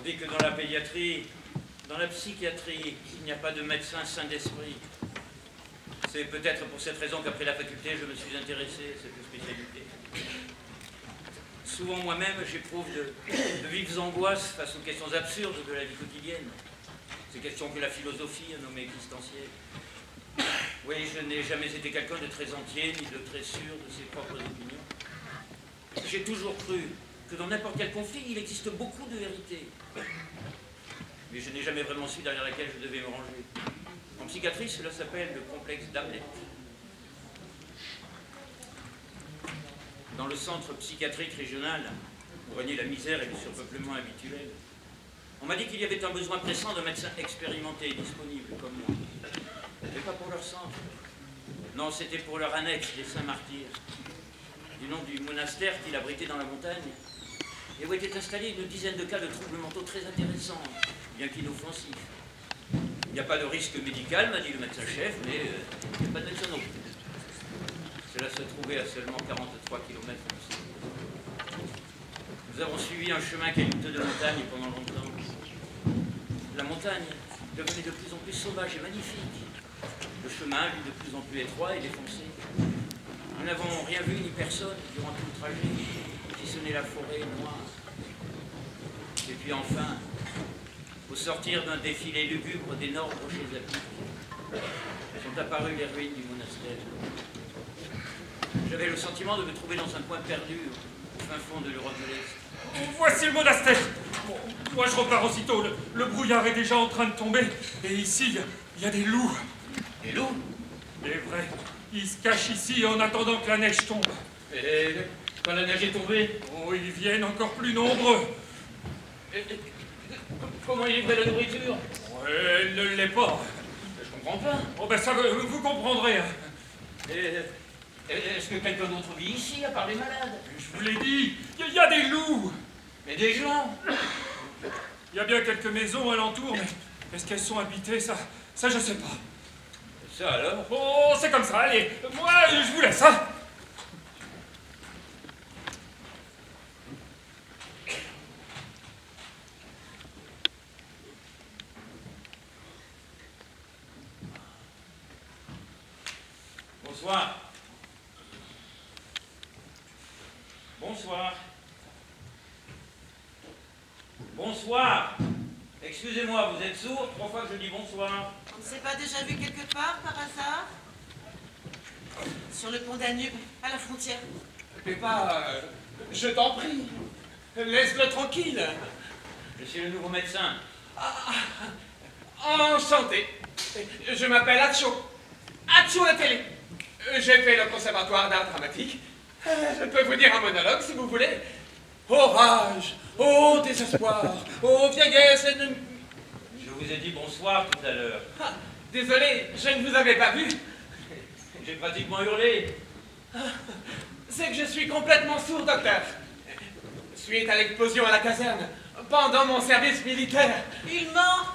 dit que dans la pédiatrie, dans la psychiatrie, il n'y a pas de médecin sain d'esprit. C'est peut-être pour cette raison qu'après la faculté, je me suis intéressé à cette spécialité. Souvent moi-même, j'éprouve de vives angoisses face aux questions absurdes de la vie quotidienne. Ces questions que la philosophie a nommées existentielles. Oui, je n'ai jamais été quelqu'un de très entier, ni de très sûr de ses propres opinions. J'ai toujours cru que dans n'importe quel conflit, il existe beaucoup de vérité. Mais je n'ai jamais vraiment su derrière laquelle je devais me ranger. En psychiatrie, cela s'appelle le complexe d'Hamlet. Dans le centre psychiatrique régional, où régnait la misère et le surpeuplement habituel, on m'a dit qu'il y avait un besoin pressant de médecins expérimentés et disponibles comme moi. Mais pas pour leur centre. Non, c'était pour leur annexe des Saints-Martyrs, du nom du monastère qu'il abritait dans la montagne, et où étaient installés une dizaine de cas de troubles mentaux très intéressants, bien qu'inoffensifs. Il n'y a pas de risque médical, m'a dit le médecin-chef, mais il n'y a pas de médecin non plus. Cela se trouvait à seulement 43 km d'ici. Nous avons suivi un chemin caillouteux de montagne pendant longtemps. La montagne devenait de plus en plus sauvage et magnifique. Le chemin, lui, de plus en plus étroit et défoncé. Nous n'avons rien vu ni personne durant tout le trajet, si ce n'est la forêt noire. Et puis enfin, au sortir d'un défilé lugubre d'énormes rochers à pic, sont apparues les ruines du monastère. J'avais le sentiment de me trouver dans un coin perdu, au fin fond de l'Europe de l'Est. Voici le monastère. Bon, moi, je repars aussitôt. Le brouillard est déjà en train de tomber. Et ici, il y a des loups. Des loups? C'est vrai. Ils se cachent ici en attendant que la neige tombe. Et quand la neige est tombée? Oh, ils viennent encore plus nombreux. Comment ils livraient la nourriture? Elle ne l'est pas. Je comprends pas. Oh, ben ça, vous comprendrez. Est-ce que quelqu'un d'autre vit ici, à part les malades? Je vous l'ai dit, il y a des loups. Mais des gens? Il y a bien quelques maisons alentour, mais est-ce qu'elles sont habitées? Ça, je sais pas. Ça alors? Oh, c'est comme ça, allez, moi, je vous laisse, hein. Bonsoir. Bonsoir. Bonsoir. Excusez-moi, vous êtes sourd? 3 fois que je dis bonsoir. On ne s'est pas déjà vu quelque part, par hasard? Sur le pont Danube, à la frontière. Péppa, je t'en prie, laisse-le tranquille. Je suis le nouveau médecin. Enchanté. Je m'appelle Atcho. Atcho la télé. J'ai fait le conservatoire d'art dramatique. Je peux vous dire un monologue si vous voulez. Ô rage, ô désespoir, ô vieillesse ennemie. Je vous ai dit bonsoir tout à l'heure. Ah, désolé, je ne vous avais pas vu. J'ai pratiquement hurlé. C'est que je suis complètement sourd, docteur. Suite à l'explosion à la caserne, pendant mon service militaire. Il ment!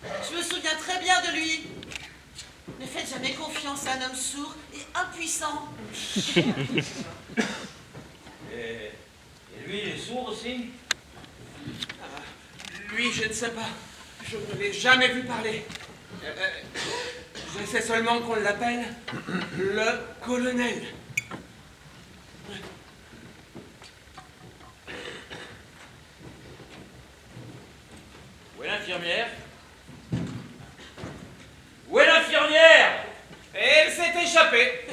Je me souviens très bien de lui. Ne faites jamais confiance à un homme sourd et impuissant. Et lui, il est sourd aussi? Lui, je ne sais pas. Je ne l'ai jamais vu parler. Je sais seulement qu'on l'appelle le colonel. Où est l'infirmière? Où est l'infirmière? Elle s'est échappée.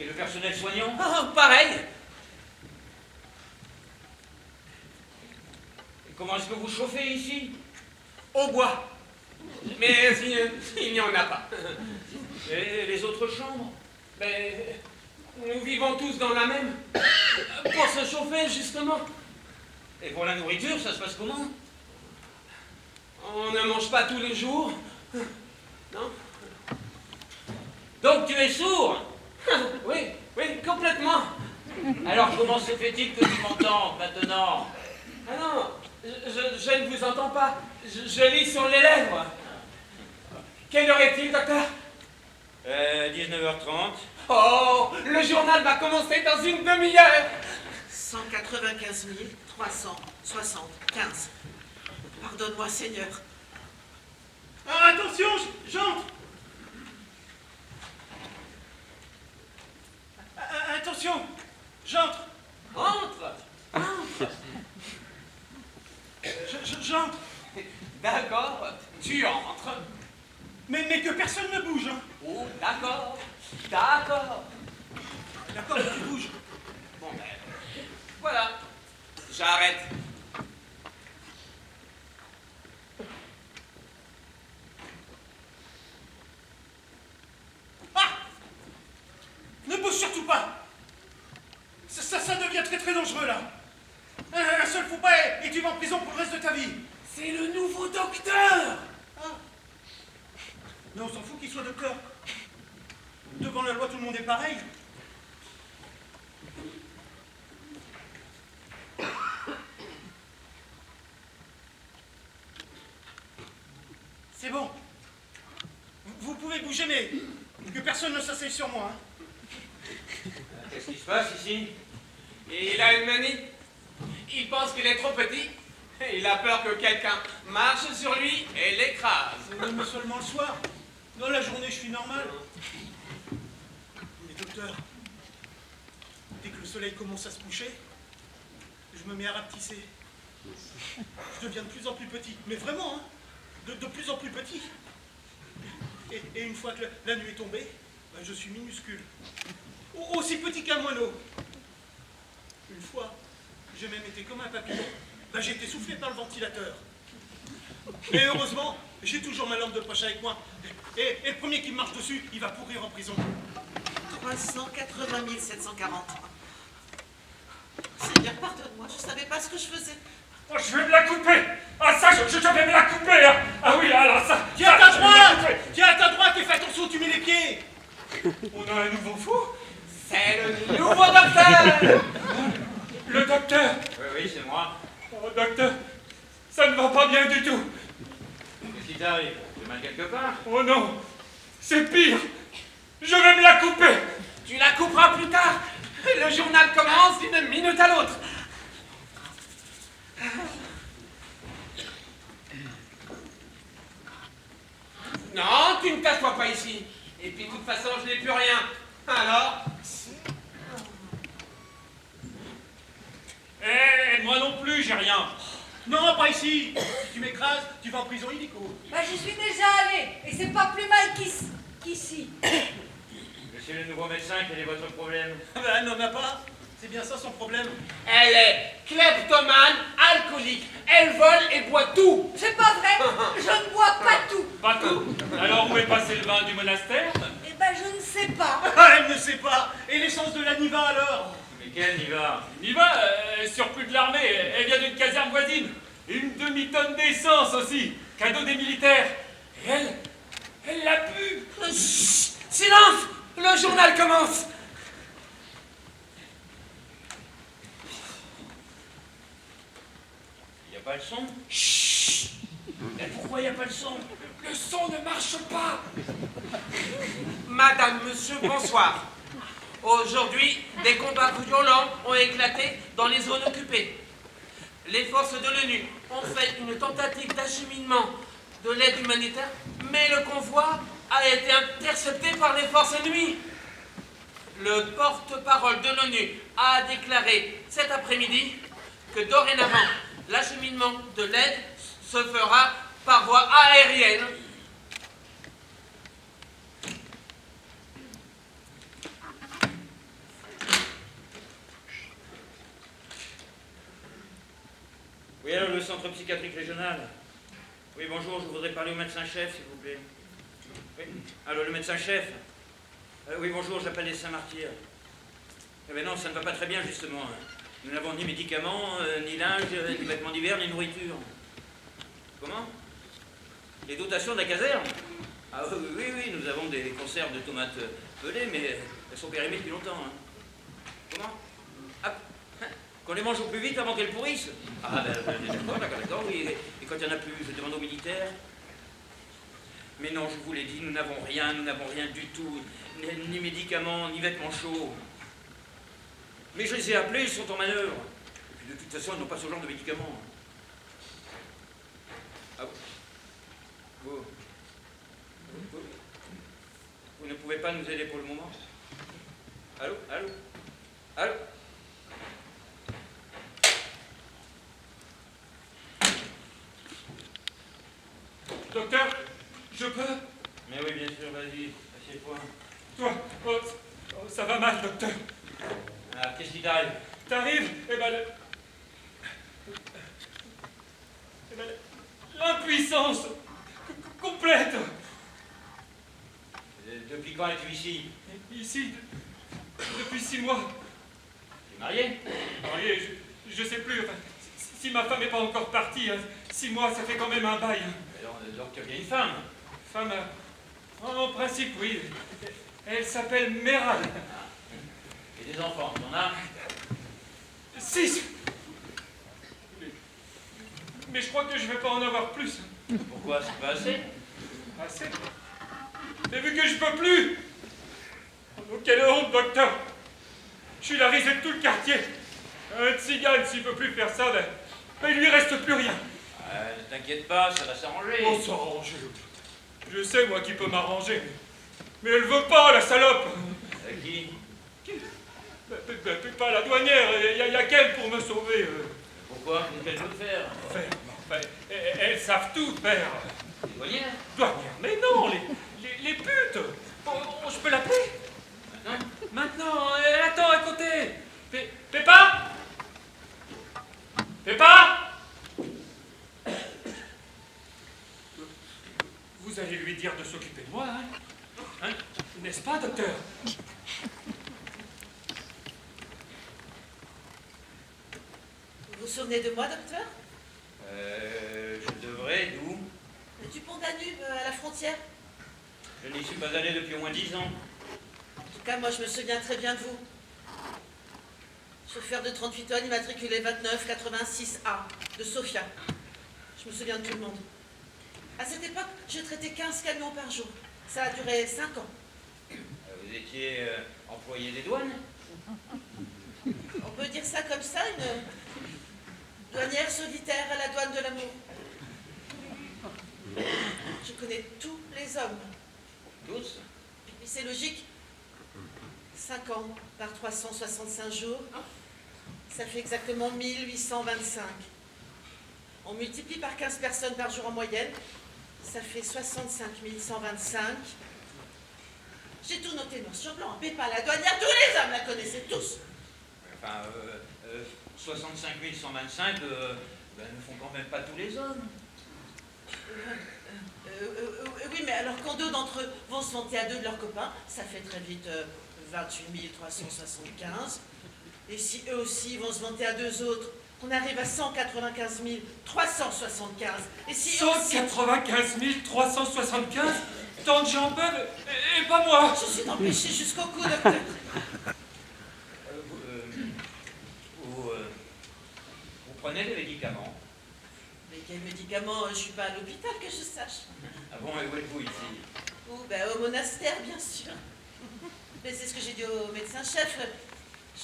Et le personnel soignant? Ah, pareil. Et comment est-ce que vous chauffez ici? Au bois. Mais il n'y en a pas. Et les autres chambres? Mais nous vivons tous dans la même. Pour se chauffer, justement. Et pour la nourriture, ça se passe comment? On ne mange pas tous les jours. Non? Donc tu es sourd? Oui, oui, complètement. Alors comment se fait-il que tu m'entends maintenant? Ah non, je ne vous entends pas. Je lis sur les lèvres. Quelle heure est-il, docteur? 19h30. Oh, le journal va commencer dans une demi-heure. 195 375. Pardonne-moi, Seigneur. Ah, attention, j'entre. Attention, j'entre. Entre. J'entre. D'accord, tu entres. Mais que personne ne bouge, hein. Oh, d'accord. D'accord. D'accord, tu bouges. Bon, ben, voilà. J'arrête. Ah! Ne bouge surtout pas. Ça devient très très dangereux, là. Un seul faux pas et tu vas en prison pour le reste de ta vie. C'est le nouveau docteur. Ah. Mais on s'en fout qu'il soit docteur. Devant la loi, tout le monde est pareil. C'est bon. Vous pouvez bouger, mais que personne ne s'asseye sur moi. Hein. Qu'est-ce qui se passe ici? Et il a une manie. Il pense qu'il est trop petit. Et il a peur que quelqu'un marche sur lui et l'écrase. Mais seulement le soir. Dans la journée, je suis normal. Mais docteur, dès que le soleil commence à se coucher, je me mets à rapetisser. Je deviens de plus en plus petit. Mais vraiment, hein, de plus en plus petit. Et une fois que la nuit est tombée, ben, je suis minuscule. Aussi petit qu'un moineau. Une fois, j'ai même été comme un papillon. Ben, j'ai été soufflé par le ventilateur. Mais heureusement, j'ai toujours ma lampe de poche avec moi. Et le premier qui me marche dessus, il va pourrir en prison. 380 743. Seigneur, pardonne-moi, je savais pas ce que je faisais. Oh, je vais me la couper. Ah ça, je vais me la couper. Hein. Ah oui, alors ça... Tiens à ça, ta je vais me la droite! couper. Tiens à ta droite et fais attention où tu mets les pieds! On a un nouveau fou. C'est le nouveau docteur. Le docteur. Oui, c'est moi. Oh, docteur, ça ne va pas bien du tout. Qu'est-ce qui t'arrive? Tu mal quelque part? Oh non, c'est pire. Je vais me la couper. Tu la couperas plus tard. Le journal commence d'une minute à l'autre. Non, tu ne t'assois pas ici. Et puis de toute façon, je n'ai plus rien. Alors, Eh, moi non plus, j'ai rien. Non, pas ici! Si tu m'écrases, tu vas en prison illico. Bah, j'y suis déjà allée, et c'est pas plus mal qu'ici. Monsieur le nouveau médecin, quel est votre problème? Ben, elle n'en a pas. C'est bien ça son problème. elle est kleptomane, alcoolique. Elle vole et boit tout. C'est pas vrai, je ne bois pas tout. Pas tout. Alors où est passé le vin du monastère? Eh ben, je ne sais pas. Ah, elle ne sait pas! Et l'essence de la Niva alors? Mais quel y va? Il va, surplus de l'armée, elle vient d'une caserne voisine. Une demi-tonne d'essence aussi, cadeau des militaires. Et elle l'a bu. Chut, silence. Le journal commence. Il n'y a pas le son? Chut. Mais pourquoi il n'y a pas le son? Le son ne marche pas. Madame, monsieur, bonsoir. Aujourd'hui, des combats violents ont éclaté dans les zones occupées. Les forces de l'ONU ont fait une tentative d'acheminement de l'aide humanitaire, mais le convoi a été intercepté par les forces ennemies. Le porte-parole de l'ONU a déclaré cet après-midi que dorénavant, l'acheminement de l'aide se fera par voie aérienne. Oui, alors le centre psychiatrique régional. Oui, bonjour, je voudrais parler au médecin-chef, s'il vous plaît. Oui, alors le médecin-chef. Oui, bonjour, j'appelle les Saint-Martyrs. Eh bien non, ça ne va pas très bien, justement. Nous n'avons ni médicaments, ni linge, ni vêtements d'hiver, ni nourriture. Comment? Les dotations de la caserne? Ah oui, nous avons des conserves de tomates pelées, mais elles sont périmées depuis longtemps. Hein. Comment? Ah, qu'on les mange au plus vite avant qu'elles pourrissent? Ah d'accord, oui. Et quand il n'y en a plus, je demande aux militaires. Mais non, je vous l'ai dit, nous n'avons rien du tout. Ni médicaments, ni vêtements chauds. Mais je les ai appelés, ils sont en manœuvre. Et puis de toute façon, ils n'ont pas ce genre de médicaments. Ah vous ne pouvez pas nous aider pour le moment? Allô? Allô? Allô? Docteur, je peux? Mais oui, bien sûr, vas-y, assieds-toi. Toi, ça va mal, docteur. Ah, qu'est-ce qui t'arrive? T'arrives? L'impuissance complète. Depuis quand es-tu ici? Ici, depuis 6 mois. Tu es marié? Marié, je sais plus. Enfin, si ma femme n'est pas encore partie, hein, 6 mois, ça fait quand même un bail. Hein. Donc tu as bien une femme? Femme, en principe, oui. Elle s'appelle Méral. Et des enfants, tu en as? 6. Mais je crois que je vais pas en avoir plus. Pourquoi? C'est pas assez? Assez? Mais vu que je peux plus. Oh, quelle honte, docteur. Je suis la risée de tout le quartier. Un tzigane, s'il peut plus faire ça, ben il lui reste plus rien. Ne t'inquiète pas, ça va s'arranger. Oh, s'arranger. Je sais, moi, qui peut m'arranger. Mais elle veut pas, la salope. Qui? Pas la douanière. Il y a qu'elle pour me sauver. Pourquoi? Qu'est-ce qu'elle veut faire? Enfin, elles savent tout, père. Les douanières? Douanière? Mais non, les putes. Je peux l'appeler? Maintenant? Maintenant, elle attend à côté. Pépa? Pépa? Vous allez lui dire de s'occuper de moi, hein? N'est-ce pas, docteur? Vous vous souvenez de moi, docteur? Je devrais, d'où? Du pont Danube, à la frontière. Je n'y suis pas allé depuis au moins 10 ans. En tout cas, moi, je me souviens très bien de vous. Chauffeur de 38 tonnes, immatriculé 2986A, de Sofia. Je me souviens de tout le monde. À cette époque, je traitais 15 camions par jour. Ça a duré 5 ans. Vous étiez employé des douanes? On peut dire ça comme ça, une douanière solitaire à la douane de l'amour. Je connais tous les hommes. Tous? Et puis c'est logique. 5 ans par 365 jours, ça fait exactement 1825. On multiplie par 15 personnes par jour en moyenne, ça fait 65 125. J'ai tout noté noir sur blanc. Pépa, la douanière, tous les hommes la connaissaient tous. Enfin, 65 125 ne font quand même pas tous les hommes. Oui, mais alors quand 2 d'entre eux vont se vanter à 2 de leurs copains, ça fait très vite 28 375. Et si eux aussi vont se vanter à 2 autres, on arrive à 195 375. Et si 195 375? Tant de gens peuvent, et pas moi. Je suis empêché jusqu'au cou, docteur. Vous prenez des médicaments? Mais quels médicaments? Je suis pas à l'hôpital, que je sache. Ah bon, et où êtes-vous ici? Au monastère, bien sûr. Mais c'est ce que j'ai dit au médecin-chef.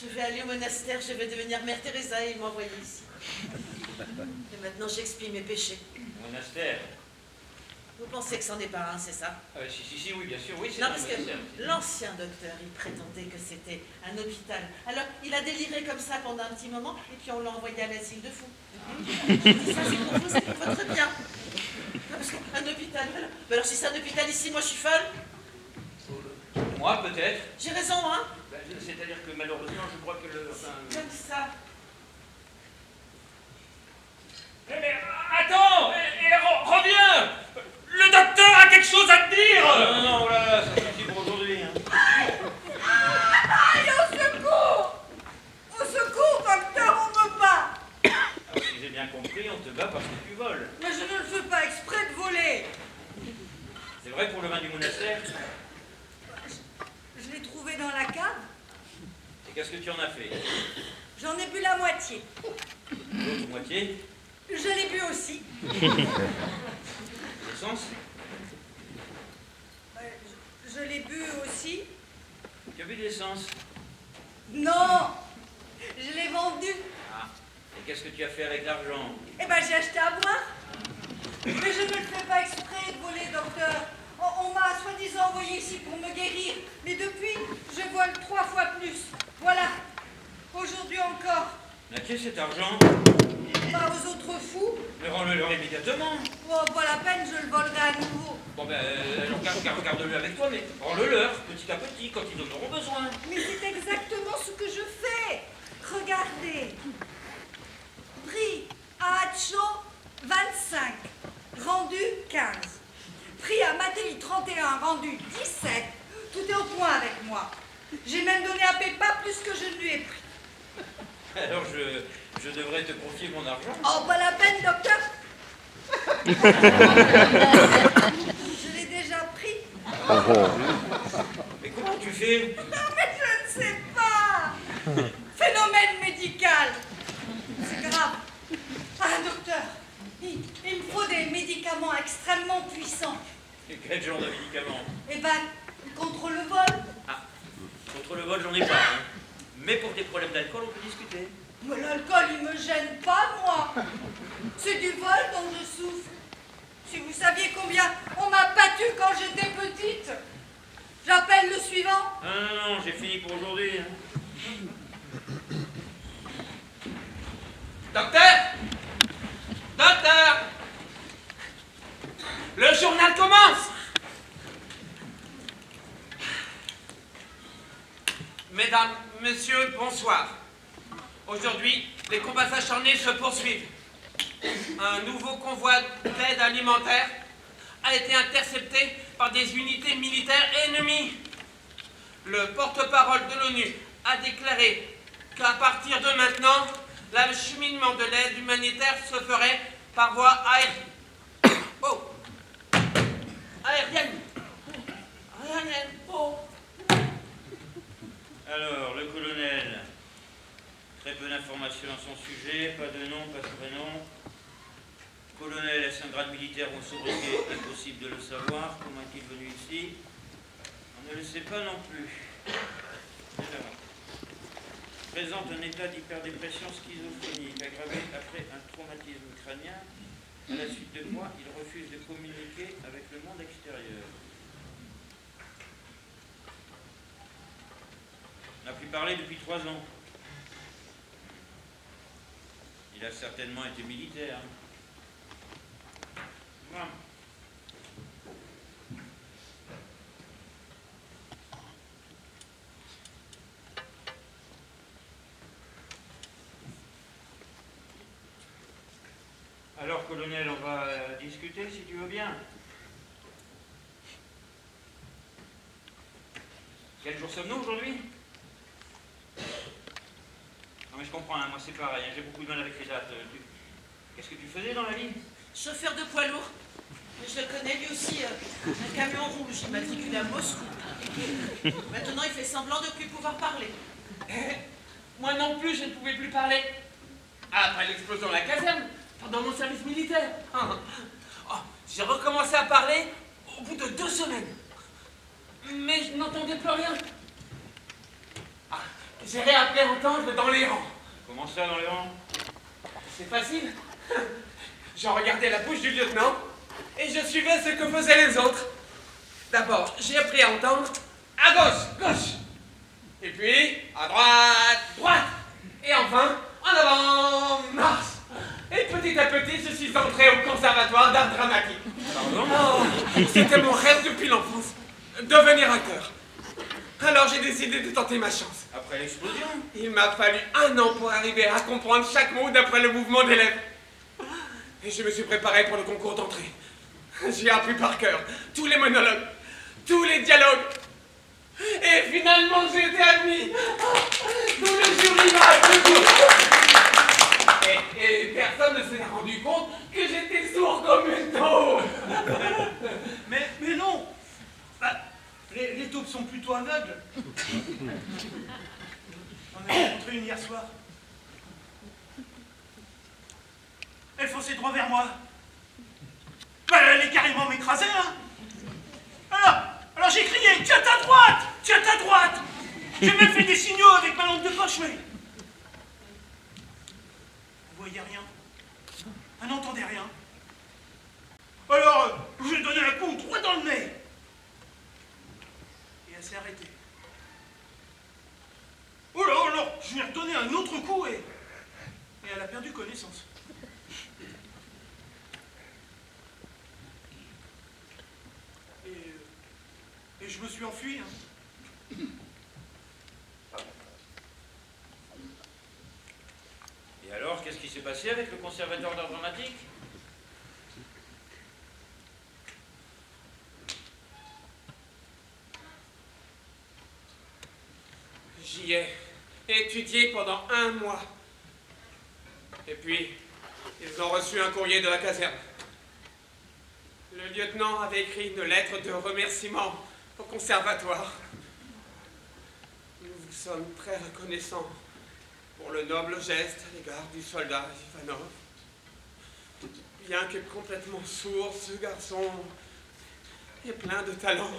Je vais aller au monastère, je vais devenir Mère Teresa et il m'a envoyé ici. Et maintenant, j'expie mes péchés. Monastère? Vous pensez que c'en est pas un, c'est ça? Si, oui, bien sûr, oui, c'est Non, un parce que monastère. l'ancien docteur, il prétendait que c'était un hôpital. Alors, il a déliré comme ça pendant un petit moment, et puis on l'a envoyé à l'asile de fous. Je dis ça, c'est pour vous, c'est pour votre bien. Non, parce qu'un hôpital, voilà. Mais alors, si c'est un hôpital ici, moi, je suis folle. Moi, peut-être. J'ai raison, hein? C'est-à-dire que malheureusement, je crois que le... Comme ça. Mais attends, reviens. Le docteur a quelque chose à te dire. Non, voilà, ça suffit pour aujourd'hui. Hein. Aïe, au secours! Au secours, docteur, on me bat! Alors, si j'ai bien compris, on te bat parce que tu voles. Mais je ne le fais pas exprès de voler! C'est vrai pour le vin du monastère? Je l'ai trouvé dans la cave, Et qu'est-ce que tu en as fait? j'en ai bu la moitié. L'autre moitié? Je l'ai bu aussi. L'essence? Je l'ai bu aussi. Tu as bu de l'essence? Non! Je l'ai vendu. Ah, et qu'est-ce que tu as fait avec l'argent? Eh ben, j'ai acheté à boire. Mais je ne le fais pas exprès de voler, docteur. On m'a soi-disant envoyé ici pour me guérir. Mais depuis, je vole 3 fois plus. Voilà. Aujourd'hui encore. À qui cet argent? Pas aux autres fous. Mais rends-le-leur immédiatement. Oh, pas la peine, je le volerai à nouveau. Bon ben, regarde-le avec toi, mais rends-le-leur, petit à petit, quand ils en auront besoin. Mais c'est exactement ce que je fais. Regardez. Prix à Hacho, 25. Rendu, 15. Prix à Matéli, 31. Rendu, 17. Tout est au point avec moi. J'ai même donné à Peppa plus que je ne lui ai pris. Alors je devrais te confier mon argent. Oh, pas la peine, docteur. Je l'ai déjà pris. Mais comment tu fais? Non, mais je ne sais pas. Phénomène médical. C'est grave. Ah, docteur, il me faut des médicaments extrêmement puissants. Et quel genre de médicaments? Eh ben, contre le vol. Ah, contre le vol, j'en ai pas. Hein. Mais pour des problèmes d'alcool, on peut discuter. Mais l'alcool, il me gêne pas, moi. C'est du vol dont je souffre. Si vous saviez combien on m'a battu quand j'étais petite. J'appelle le suivant. Non, j'ai fini pour aujourd'hui. Hein. Docteur! Docteur! Le journal commence! Mesdames, messieurs, bonsoir. Aujourd'hui, les combats acharnés se poursuivent. Un nouveau convoi d'aide alimentaire a été intercepté par des unités militaires ennemies. Le porte-parole de l'ONU a déclaré qu'à partir de maintenant, l'acheminement de l'aide humanitaire se ferait par voie aérienne. Oh! Aérienne! Aérienne! Oh! Alors, le colonel, très peu d'informations à son sujet, pas de nom, pas de prénom. Colonel, est-ce un grade militaire ou sobriquet? Impossible de le savoir. Comment est-il venu ici? On ne le sait pas non plus. Alors, présente un état d'hyperdépression schizophrénique aggravé après un traumatisme crânien, à la suite de quoi il refuse de communiquer avec le monde extérieur. On n'a plus parlé depuis 3 ans. Il a certainement été militaire. Voilà. Alors, colonel, on va discuter si tu veux bien. Quel jour sommes-nous aujourd'hui? Non mais je comprends, hein, moi c'est pareil, hein, j'ai beaucoup de mal avec les dates. Qu'est-ce que tu faisais dans la vie? Chauffeur de poids lourd. Je le connais lui aussi, un camion rouge, immatriculé à Moscou. Maintenant, il fait semblant de ne plus pouvoir parler. Moi non plus, je ne pouvais plus parler. Après l'explosion de la caserne, pendant mon service militaire. Oh, j'ai recommencé à parler au bout de 2 semaines. Mais je n'entendais plus rien. Ah, j'ai réappris à entendre dans les rangs. Comment ça dans les rangs? C'est facile. Je regardais la bouche du lieutenant et je suivais ce que faisaient les autres. D'abord, j'ai appris à entendre à gauche, gauche. Et puis, à droite, droite. Et enfin, en avant, marche. Et petit à petit, je suis entré au conservatoire d'art dramatique. Pardon? Oh, c'était mon rêve depuis l'enfance, devenir acteur. Alors j'ai décidé de tenter ma chance. Après l'explosion? Il m'a fallu 1 an pour arriver à comprendre chaque mot d'après le mouvement des lèvres. Et je me suis préparé pour le concours d'entrée. J'ai appris par cœur tous les monologues, tous les dialogues. Et finalement, j'ai été admis. Tout le jury m'a applaudi. Et personne ne s'est rendu compte que j'étais sourd comme une taupe. Mais non. Bah, les taupes sont plutôt aveugles. On a rencontré une hier soir. Elle fonçait droit vers moi. Bah, elle allait carrément m'écraser, hein. Alors j'ai crié, tiens ta droite, tiens ta droite. J'ai même fait des signaux avec ma lampe de poche, mais voyait rien. Elle n'entendait rien. Alors, je lui ai donné un coup droit dans le nez. Et elle s'est arrêtée. Oh là, alors, je lui ai redonné un autre coup et elle a perdu connaissance. Et je me suis enfui. Hein. Et alors, qu'est-ce qui s'est passé avec le conservateur d'art dramatique? J'y ai étudié pendant 1 mois. Et puis, ils ont reçu un courrier de la caserne. Le lieutenant avait écrit une lettre de remerciement au conservatoire. Nous vous sommes très reconnaissants pour le noble geste à l'égard du soldat Ivanov. Bien que complètement sourd, ce garçon est plein de talent,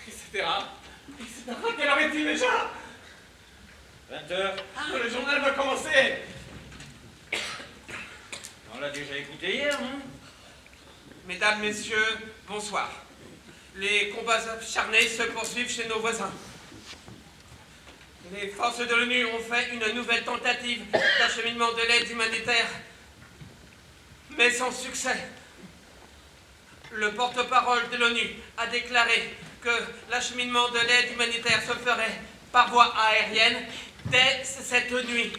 etc. Quelle heure est-il déjà? 20h. Le journal va commencer. On l'a déjà écouté hier, non? Mesdames, Messieurs, bonsoir. Les combats acharnés se poursuivent chez nos voisins. Les forces de l'ONU ont fait une nouvelle tentative d'acheminement de l'aide humanitaire, mais sans succès. Le porte-parole de l'ONU a déclaré que l'acheminement de l'aide humanitaire se ferait par voie aérienne dès cette nuit.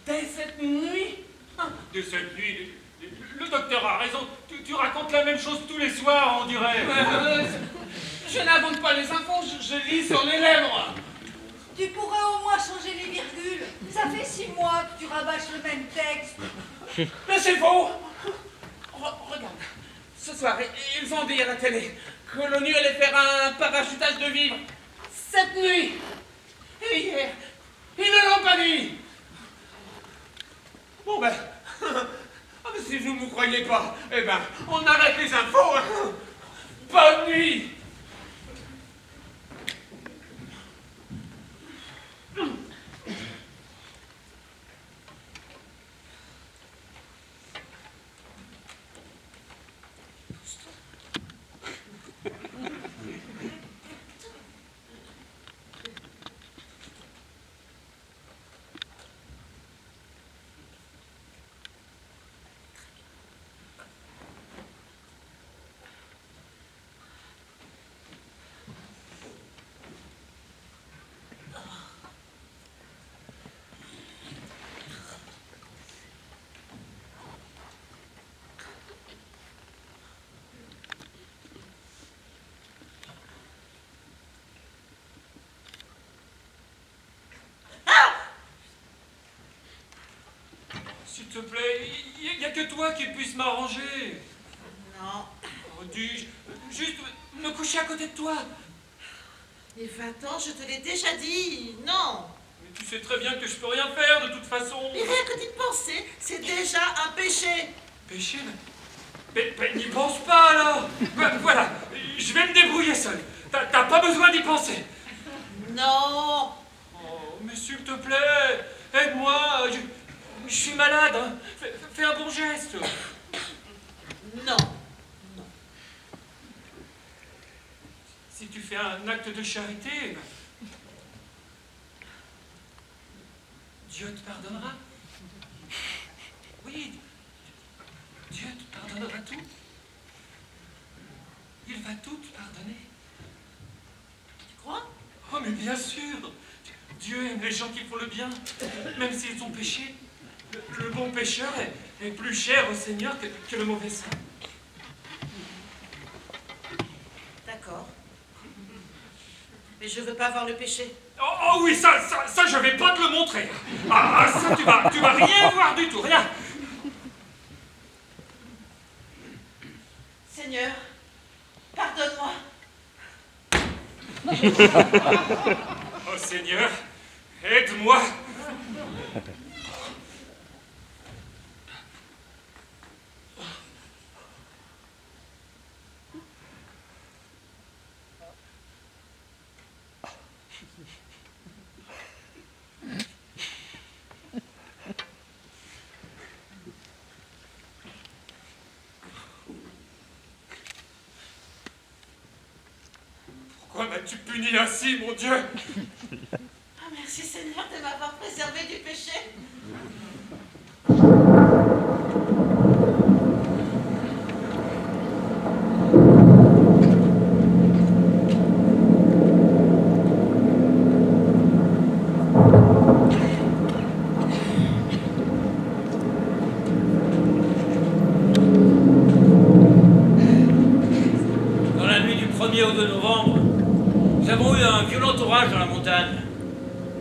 Dès cette nuit? De cette nuit, le docteur a raison. Tu racontes la même chose tous les soirs, on dirait. Je n'invente pas les infos, je lis sur les lèvres. Tu pourrais au moins changer les virgules. Ça fait 6 mois que tu rabâches le même texte. Mais c'est faux. Regarde, ce soir, ils ont dit à la télé que l'ONU allait faire un parachutage de vivres cette nuit. Et hier, ils ne l'ont pas dit. Bon ben, mais si vous ne me croyez pas, eh ben, on arrête les infos. Hein. Bonne nuit. S'il te plaît, il n'y a que toi qui puisse m'arranger. Non. Oh, dis-je, juste me coucher à côté de toi. Mais 20 ans, je te l'ai déjà dit. Non. Mais tu sais très bien que je peux rien faire de toute façon. Mais rien que d'y penser, c'est déjà un péché. Péché, mais n'y pense pas alors. Voilà, je vais me débrouiller seul. T'as pas besoin d'y penser. Non. Oh, mais s'il te plaît, aide-moi. Je suis malade. Hein. Fais un bon geste. Non. Si tu fais un acte de charité, Dieu te pardonnera. Oui, Dieu te pardonnera tout. Il va tout te pardonner. Tu crois? Oh, mais bien sûr. Dieu aime les gens qui font le bien, même s'ils ont péché. Le bon pécheur est plus cher au Seigneur que le mauvais saint. D'accord. Mais je veux pas voir le péché. Oh oui, ça, je vais pas te le montrer. Ça, tu vas rien voir du tout, rien. Seigneur, pardonne-moi. Oh Seigneur, aide-moi. m'as-tu puni ainsi, mon Dieu? Ah, merci Seigneur de m'avoir préservé du péché. Dans la nuit du 1er au 2 novembre, nous avons eu un violent orage dans la montagne.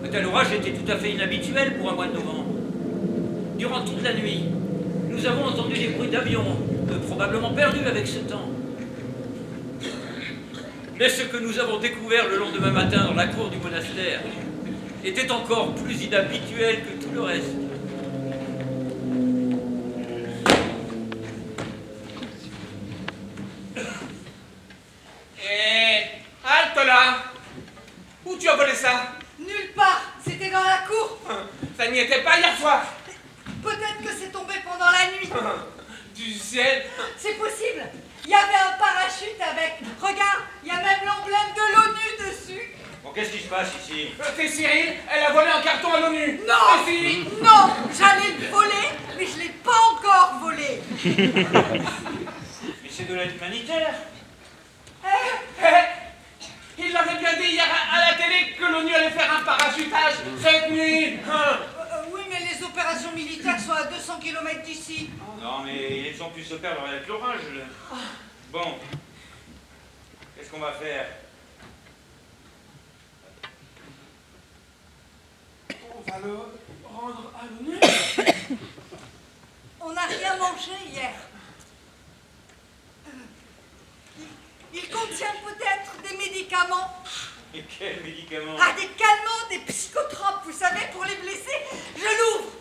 Un tel orage était tout à fait inhabituel pour un mois de novembre. Durant toute la nuit, nous avons entendu des bruits d'avions, probablement perdus avec ce temps. Mais ce que nous avons découvert le lendemain matin dans la cour du monastère était encore plus inhabituel que tout le reste. Halte là! Où tu as volé ça? Nulle part, c'était dans la cour. Ça n'y était pas hier soir. Peut-être que c'est tombé pendant la nuit. Du ciel. C'est possible. Il y avait un parachute avec. Regarde, il y a même l'emblème de l'ONU dessus. Bon, qu'est-ce qui se passe ici? T'es Cyril, elle a volé un carton à l'ONU. Non, Si. non, j'allais le voler, mais je l'ai pas encore volé. Mais c'est de l'aide humanitaire. Il l'avait bien dit hier à la télé que l'ONU allait faire un parachutage cette nuit. Oui, mais les opérations militaires sont à 200 km d'ici. Non, mais ils ont pu se perdre avec l'orage. Bon, qu'est-ce qu'on va faire? On va le rendre à l'ONU. On n'a rien mangé hier. Il contient peut-être des médicaments. Et quels médicaments? Ah, des calmants, des psychotropes, vous savez, pour les blessés. Je l'ouvre.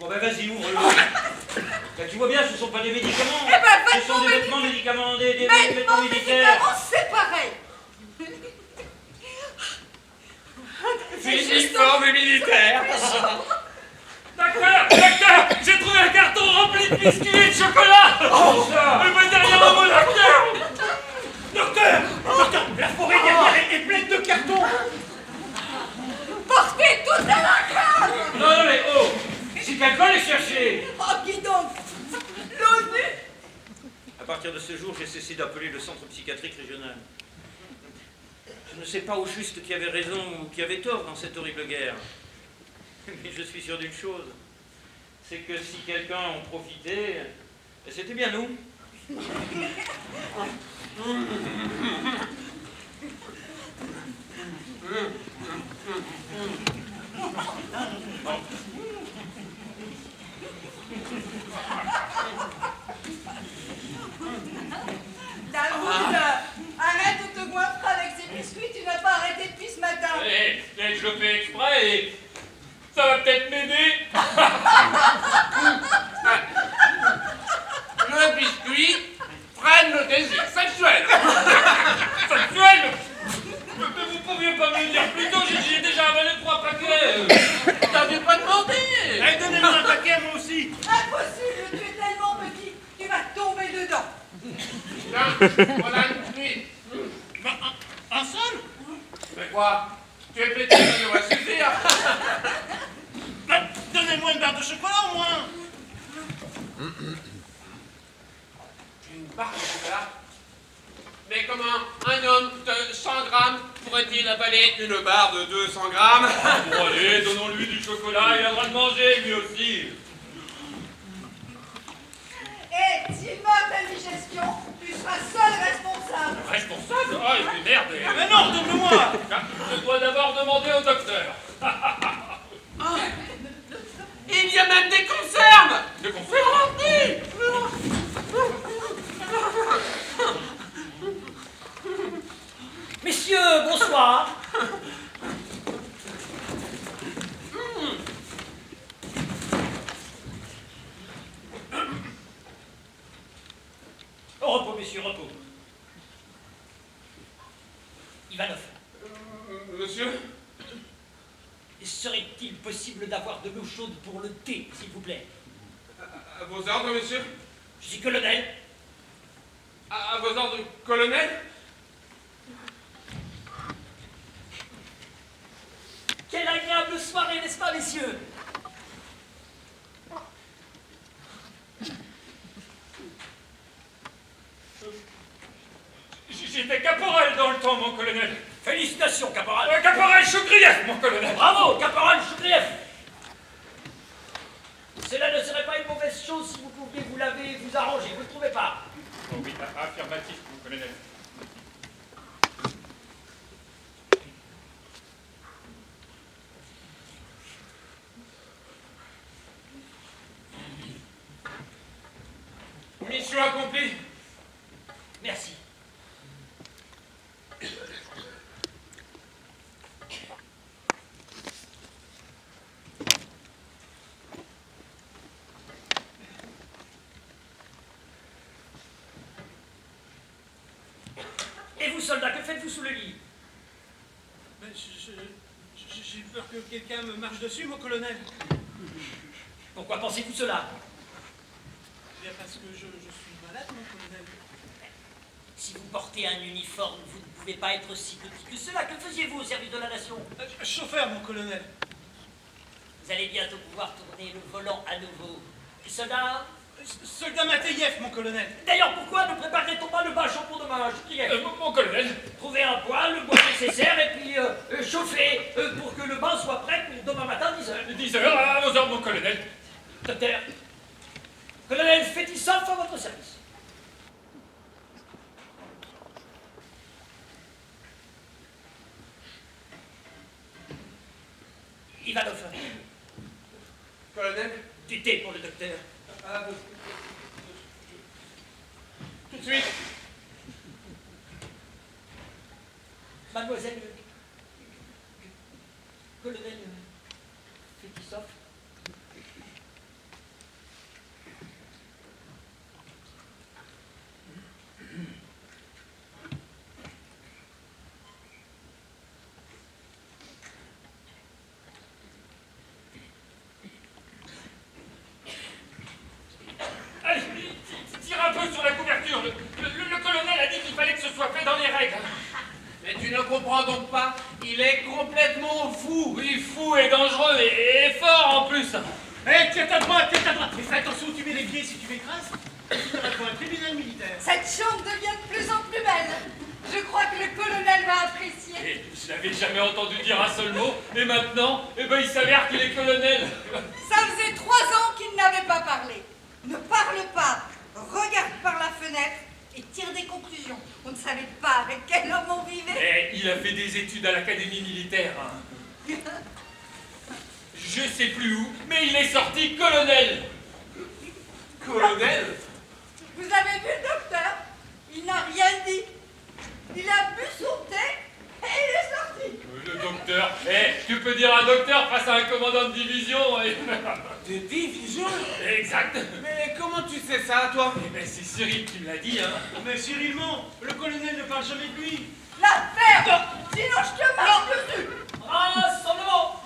Bon ben vas-y, ouvre-le. Là, tu vois bien, ce ne sont pas des médicaments. Eh ben, ce sont des vêtements médicaments, des Vêtements, vêtements militaires. médicaments, c'est pareil. Uniforme militaire. Docteur, j'ai trouvé un carton rempli de biscuits et de chocolat. Et ben derrière un mot docteur. Docteur, la forêt derrière est pleine de cartons. Portez tout à la case. Non, mais oh, si quelqu'un les chercher. Oh, qui donc? L'ONU? À partir de ce jour, j'ai cessé d'appeler le centre psychiatrique régional. Je ne sais pas au juste qui avait raison ou qui avait tort dans cette horrible guerre. Mais je suis sûr d'une chose, c'est que si quelqu'un en profitait, c'était bien nous. Dalmoud, arrête de te goinfrer avec ces biscuits, tu n'as pas arrêté depuis ce matin. Je le fais exprès et ça va peut-être m'aider. Le biscuit freine le désir sexuel. Sexuel. Mais vous pouviez pas me le dire plus tôt, j'ai déjà avalé 3 paquets. T'avais pas demandé. Allez, donnez-moi un paquet, moi aussi. Impossible, tu es tellement petit, tu vas tomber dedans. Tiens, voilà une nuit. Ben, un seul? Mais quoi? Tu es petit, ça devrait suffire. Ben, donnez-moi une barre de chocolat au moins. Une barre de chocolat? Mais comment un homme de 100 grammes pourrait-il avaler une barre de 200 grammes? Bon allez, donnons-lui du chocolat, il a le droit de manger lui aussi. Et s'il meurt d'indigestion, tu seras seul responsable. Responsable? Ah, il fait merde. Mais non, donne-le-moi. Je dois d'abord demander au docteur. Il y a même des conserves. Des conserves? Messieurs, bonsoir. Repos, messieurs, repos. Ivanov, Monsieur? serait-il possible d'avoir de l'eau chaude pour le thé, s'il vous plaît? À vos ordres, monsieur? Je suis colonel. À vos ordres, colonel? Quelle agréable soirée, n'est-ce pas, messieurs? J'étais caporal dans le temps, mon colonel. Félicitations, caporal. Caporal Chougrieff, mon colonel. Bravo, caporal Chougrieff. Cela ne serait pas une mauvaise chose si vous pouviez vous laver et vous arranger, vous ne trouvez pas? Oh oui, affirmatif, mon colonel. Mission accomplie. Merci. Et vous, soldats, que faites-vous sous le lit? Ben, j'ai peur que quelqu'un me marche dessus, mon colonel. Pourquoi pensez-vous cela? Bien parce que je suis malade, mon colonel. Si vous portez un uniforme, vous ne pouvez pas être si petit que cela. Que faisiez-vous au service de la nation? Chauffeur, mon colonel. Vous allez bientôt pouvoir tourner le volant à nouveau. Soldat? Soldat Mateyev, mon colonel. D'ailleurs, bâchons ne préparerait-on pas le bâchon pour demain? Mon colonel. Trouvez un poêle, le bois nécessaire, et puis chauffez pour que le bain soit prêt pour demain matin 10h. 10 heures à 11 heures, mon colonel. Docteur, colonel Fetisov à votre service. Ivanov. Colonel? Du thé pour le docteur. Tout de suite. Mademoiselle... Colonel... Fetisov. Allez, tire un peu sur la couverture. Le colonel a dit qu'il fallait que ce soit fait dans les règles. Mais tu ne comprends donc pas? Il est complètement fou. Oui, fou et dangereux et fort en plus. Hé, tiens ta droite, tiens ta droite. Mais fais attention où tu mets les pieds si tu m'écrases. Tu seras pour un tribunal militaire. Cette chambre devient de plus en plus belle. Je crois que le colonel va apprécier. Et je n'avais jamais entendu dire un seul mot. Et maintenant, eh ben, il s'avère qu'il est colonel. Ça faisait 3 ans qu'il n'avait pas parlé. Ne parle pas, regarde par la fenêtre et tire des conclusions. On ne savait pas avec quel homme on vivait. Eh, il a fait des études à l'académie militaire. Hein. Je sais plus où, mais il est sorti colonel. Colonel? Vous avez vu le docteur? Il n'a rien dit. Il a bu son thé et il est sorti. Le docteur. Eh, tu peux dire un docteur face à un commandant de division. Et... De division? Exact. Mais comment tu sais ça, toi? Eh ben, c'est Cyril qui me l'a dit, hein. Mais Cyril ment. Le colonel ne parle jamais de lui. L'affaire, sinon je te marche dessus. Rassemblement.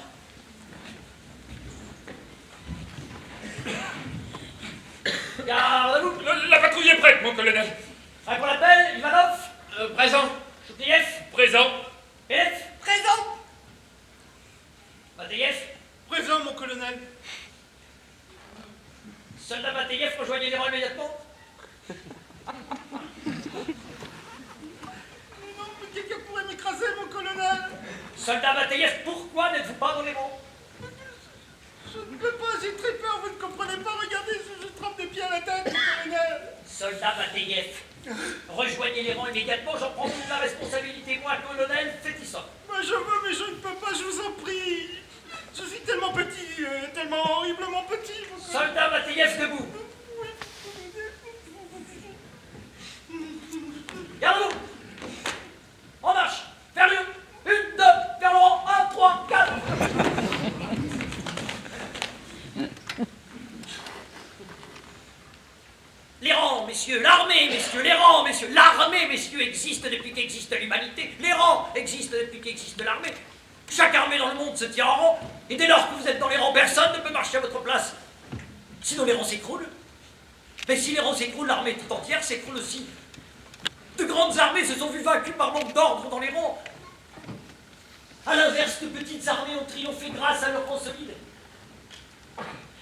Gardez-vous. La patrouille est prête, mon colonel. Prêt pour l'appel, Ivanov? Présent. Choukriev? Présent. Belef? Présent. Mateyev? Présent, mon colonel. Soldat Mateyev, rejoignez les rangs immédiatement. Mais non, mais quelqu'un pourrait m'écraser, mon colonel. Soldat Mateyev, pourquoi n'êtes-vous pas dans les rangs? Je ne peux pas, j'ai très peur, vous ne comprenez pas. Regardez, je trempe des pieds à la tête, mon colonel. Soldat Mateyev, rejoignez les rangs immédiatement, j'en prends toute la responsabilité, moi, colonel Fetisov. Moi, je veux, mais je ne peux pas, je vous en prie. Je suis tellement petit, tellement horriblement petit, mon colonel. Soldat Mateyev, debout. Gardez-vous. En marche. Vers le 1, 2, vers le rang, 1, 3, 4. Les rangs, messieurs, l'armée, messieurs, les rangs, messieurs, l'armée, messieurs, existe depuis qu'existe l'humanité. Les rangs existent depuis qu'existe l'armée. Chaque armée dans le monde se tient en rang, et dès lors que vous êtes dans les rangs, personne ne peut marcher à votre place. Sinon les rangs s'écroulent. Mais si les rangs s'écroulent, l'armée tout entière s'écroule aussi. De grandes armées se sont vues vaincues par manque d'ordre dans les rangs. À l'inverse, de petites armées ont triomphé grâce à leur rang solide.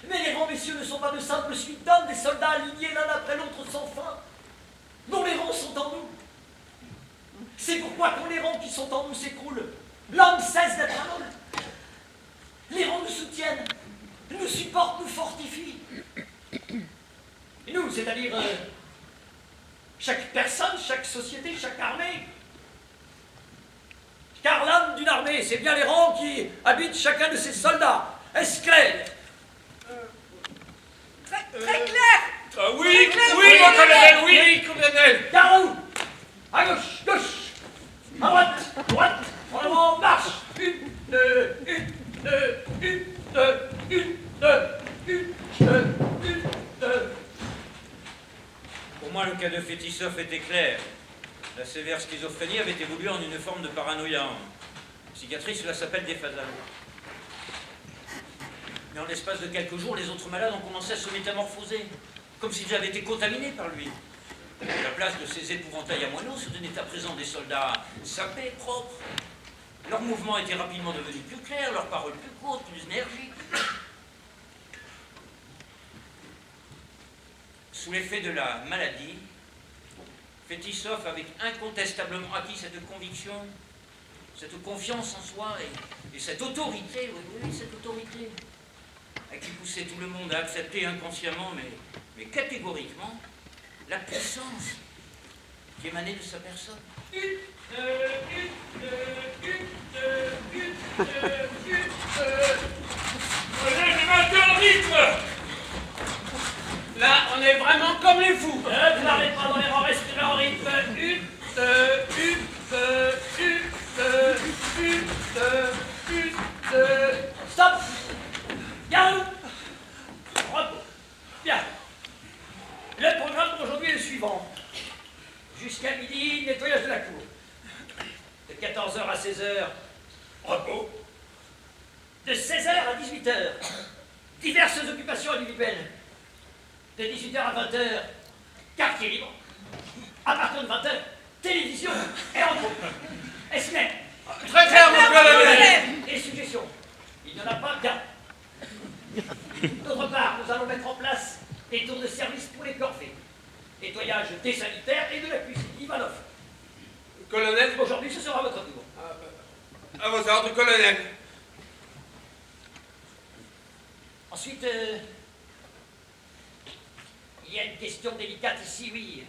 Mais les rangs, messieurs, ne sont pas de simples suites d'hommes, des soldats alignés l'un après l'autre sans fin, dont les rangs sont en nous. C'est pourquoi quand les rangs qui sont en nous s'écroulent, l'homme cesse d'être un homme. Les rangs nous soutiennent, nous supportent, nous fortifient. Et nous, c'est-à-dire chaque personne, chaque société, chaque armée. Car l'âme d'une armée, c'est bien les rangs qui habitent chacun de ses soldats. Est-ce clair? Très clair. Ah oui, oui, mon colonel, oui, colonel. Garou! À gauche, gauche! À droite, droite! En avant, marche! Une, deux, une, deux, une, deux, une, deux, une, deux, une, deux. Pour moi, le cas de Fetisov était clair. La sévère schizophrénie avait évolué en une forme de paranoïa. En psychiatrie, cela s'appelle déphasage. Mais en l'espace de quelques jours, les autres malades ont commencé à se métamorphoser, comme s'ils avaient été contaminés par lui. À la place de ces épouvantails à moineaux se tenaient à présent des soldats sapés, propres. Leurs mouvements étaient rapidement devenus plus clairs, leurs paroles plus courtes, plus énergiques. Sous l'effet de la maladie, Fetisov avait incontestablement acquis cette conviction, cette confiance en soi et cette autorité, oui, cette autorité, qui poussait tout le monde à accepter inconsciemment, mais catégoriquement, la puissance qui émanait de sa personne. J'ai maintenant le rythme. Là, on est vraiment comme les fous. Ne parlez pas dans les rangs, respirez en rythme. Une, stop! Garou! Repos. Bien. Le programme d'aujourd'hui est le suivant. Jusqu'à midi, nettoyage de la cour. De 14h à 16h, repos. De 16h à 18h, diverses occupations individuelles. De 18h à 20h, quartier libre. À partir de 20h, télévision et repos. Est-ce clair? Très clair, mon colonel. Et suggestions? Il n'y en a pas, bien. D'autre part, nous allons mettre en place des tours de service pour les corvées. Nettoyage des sanitaires et de la cuisine. Ivanov. Colonel, Aujourd'hui, ce sera votre tour. à vos ordres, colonel. Ensuite, il y a une question délicate ici, oui.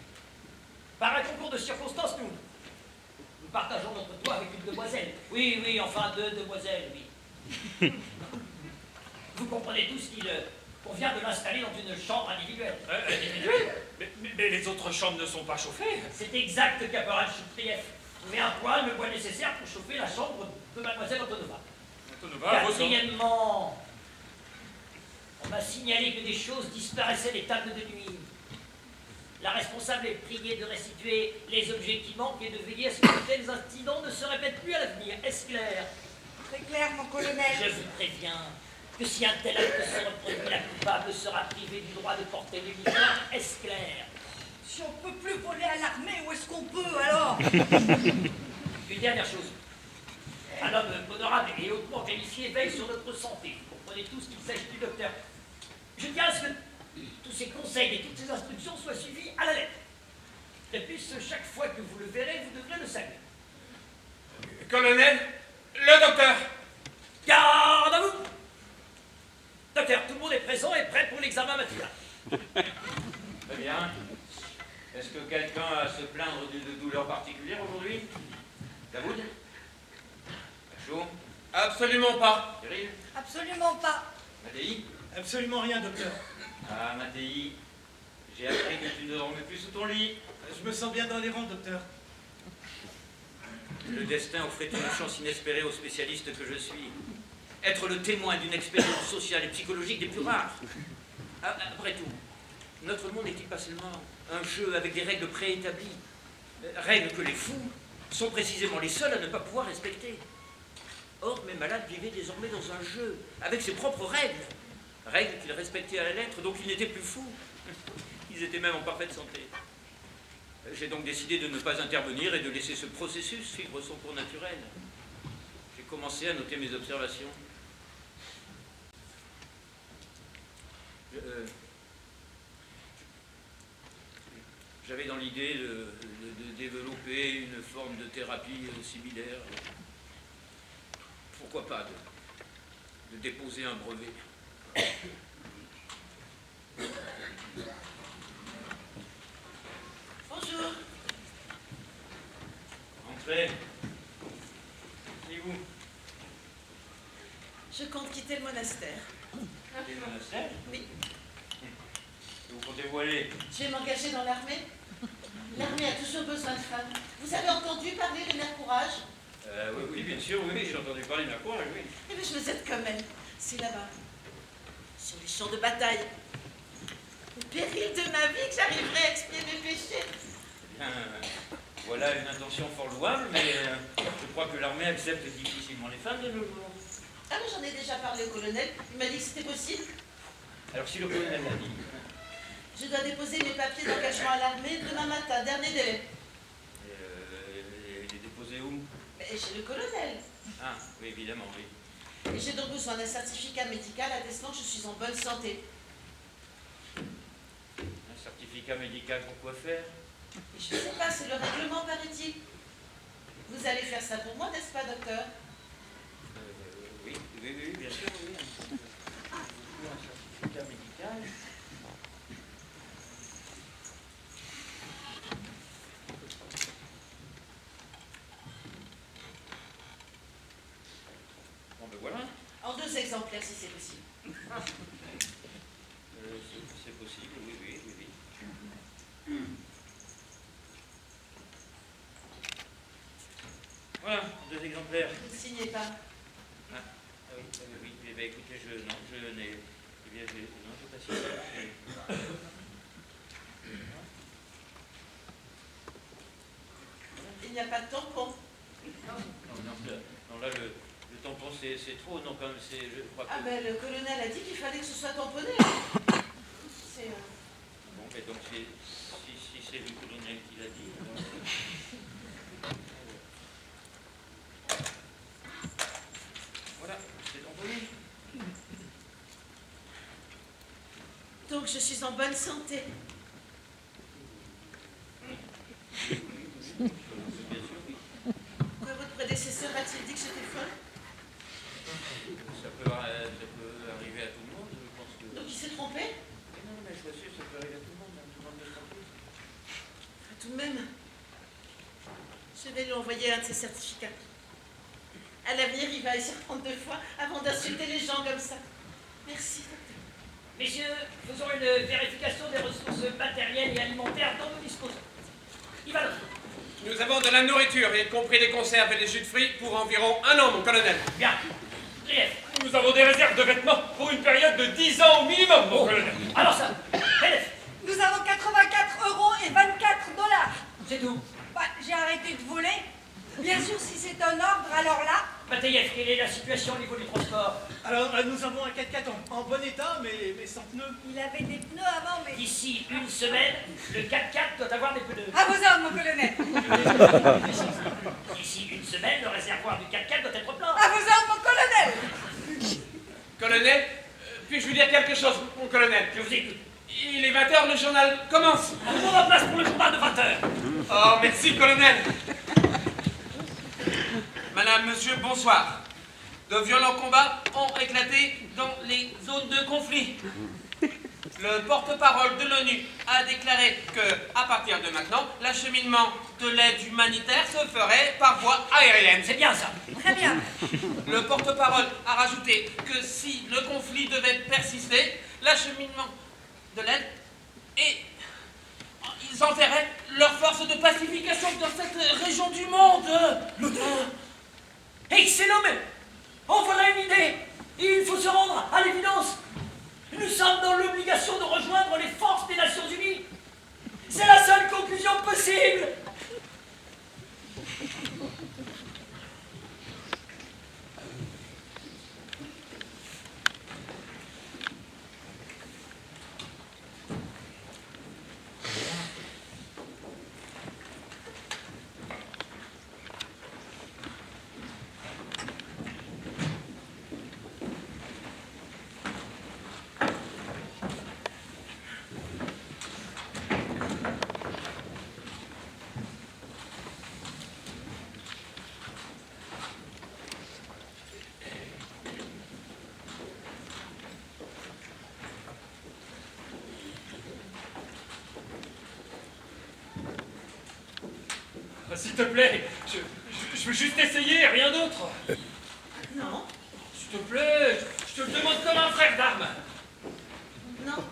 Par un concours de circonstances, nous partageons notre toit avec une demoiselle. Oui, enfin 2 demoiselles, oui. Vous comprenez tous qu'on vient de l'installer dans une chambre individuelle. Mais les autres chambres ne sont pas chauffées. C'est exact, caporal Chouprieff. Mais un poil, le bois nécessaire pour chauffer la chambre de mademoiselle Antonova. Antonova, vos ordres. Quatrièmement, on m'a signalé que des choses disparaissaient des tables de nuit. La responsable est priée de restituer les objets qui manquent et de veiller à ce que de tels incidents ne se répètent plus à l'avenir. Est-ce clair? Très clair, mon colonel. Je vous préviens que si un tel acte se reproduit, la coupable sera privée du droit de porter l'uniforme. Est-ce clair? Si on peut plus voler à l'armée, où est-ce qu'on peut alors? Une dernière chose. Un homme honorable et hautement qualifié veille sur notre santé. Vous comprenez tous qu'il s'agit du docteur. Je tiens à ce que tous ces conseils et toutes ces instructions soient suivis à la lettre. De plus, chaque fois que vous le verrez, vous devrez le saluer. Colonel, le docteur. Garde à vous! Docteur, tout le monde est présent et prêt pour l'examen matinal. Très bien. Est-ce que quelqu'un a à se plaindre d'une douleur particulière aujourd'hui? Davoud? Chaud? Absolument pas. Cyril? Absolument pas. Mattei? Absolument rien, docteur. Ah, Mattei, j'ai appris que tu ne dormais plus sous ton lit. Je me sens bien dans les rangs, docteur. Le destin offrait une chance inespérée aux spécialistes que je suis. Être le témoin d'une expérience sociale et psychologique des plus rares. Après tout, notre monde n'est-il pas seulement un jeu avec des règles préétablies? Règles que les fous sont précisément les seuls à ne pas pouvoir respecter. Or, mes malades vivaient désormais dans un jeu, avec ses propres règles. Règles qu'ils respectaient à la lettre, donc ils n'étaient plus fous. Ils étaient même en parfaite santé. J'ai donc décidé de ne pas intervenir et de laisser ce processus suivre son cours naturel. J'ai commencé à noter mes observations. J'avais dans l'idée de développer une forme de thérapie similaire. Pourquoi pas de déposer un brevet. Bonjour. Entrez. C'est vous? Je compte quitter le monastère. Les monastères? Oui. Où comptez-vous aller? Je vais m'engager dans l'armée. L'armée a toujours besoin de femmes. Vous avez entendu parler de Mère Courage? Oui, bien sûr, oui, j'ai entendu parler de la courage, oui. Eh bien, je vous aide comme elle. C'est là-bas, sur les champs de bataille, au péril de ma vie, que j'arriverai à expier mes péchés. Eh bien, voilà une intention fort louable, mais je crois que l'armée accepte difficilement les femmes de nos jours. Ah, mais j'en ai déjà parlé au colonel. Il m'a dit que c'était possible. Alors, si le colonel l'a dit, Je dois déposer mes papiers d'engagement à l'armée demain matin, dernier délai. il est déposé où? Mais chez le colonel. Ah, oui, évidemment, oui. Et j'ai donc besoin d'un certificat médical attestant que je suis en bonne santé. Un certificat médical pour quoi faire? Et je ne sais pas, c'est le règlement, paraît-il. Vous allez faire ça pour moi, n'est-ce pas, docteur? Oui, bien sûr, oui. Un certificat médical. Bon, ben voilà. En 2 exemplaires, si c'est possible. C'est possible, oui. Voilà, 2 exemplaires. Vous ne signez pas. Ah oui. Eh bien, écoutez, je n'ai... Eh bien, non, je pas signé. Il n'y a pas de tampon. Non, là, le tampon, c'est trop. Non, quand même, je crois que... Ah, ben, le colonel a dit qu'il fallait que ce soit tamponné. C'est... Bon, mais donc, si c'est le colonel qui l'a dit... alors, voilà, c'est tamponné. Donc, je suis en bonne santé. Bien sûr, oui. Pourquoi votre prédécesseur a-t-il dit que j'étais folle? Ça peut arriver à tout le monde, je pense que... Donc, il s'est trompé? Non, mais je suis sûr, ça peut arriver à tout le monde, hein, tout le monde peut se tromper. Enfin, tout de même, je vais lui envoyer un de ses certificats. À l'avenir, il va essayer de prendre 2 fois avant d'insulter les gens comme ça. Merci, docteur. Messieurs, faisons une vérification des ressources matérielles et alimentaires dont nous disposons. Ivanov. Nous avons de la nourriture, y compris des conserves et des jus de fruits, pour environ 1 an, mon colonel. Bien. Grief. Nous avons des réserves de vêtements pour une période de 10 ans au minimum, mon colonel. Alors ça, Belef. Nous avons 84 € et 24 $. C'est tout. Bah, j'ai arrêté de voler. Bien sûr, si c'est un ordre, alors là... Bataillev, quelle est la situation au niveau du transport? Alors, nous avons un 4x4 en bon état, mais sans pneus. Il avait des pneus avant, mais... D'ici une semaine, le 4x4 doit avoir des pneus. À vos ordres, mon colonel. D'ici une semaine, le réservoir du 4x4 doit être plein. À vos ordres, mon colonel. Colonel, puis-je vous dire quelque chose, mon colonel? Je vous écoute. Il est 20h, le journal commence. Tout le monde en place pour le journal de 20h. Oh, merci, colonel. Madame, monsieur, bonsoir. De violents combats ont éclaté dans les zones de conflit. Le porte-parole de l'ONU a déclaré que, à partir de maintenant, l'acheminement de l'aide humanitaire se ferait par voie aérienne. C'est bien ça. Très bien. Le porte-parole a rajouté que si le conflit devait persister, l'acheminement de l'aide et ils enverraient leurs forces de pacification dans cette région du monde. Excellent, mais en voilà une idée. Il faut se rendre à l'évidence. Nous sommes dans l'obligation de rejoindre les forces des Nations Unies. C'est la seule conclusion possible. s'il te plaît. Je veux juste essayer, rien d'autre. Non, S'il te plaît, je te le demande comme un frère d'armes. non.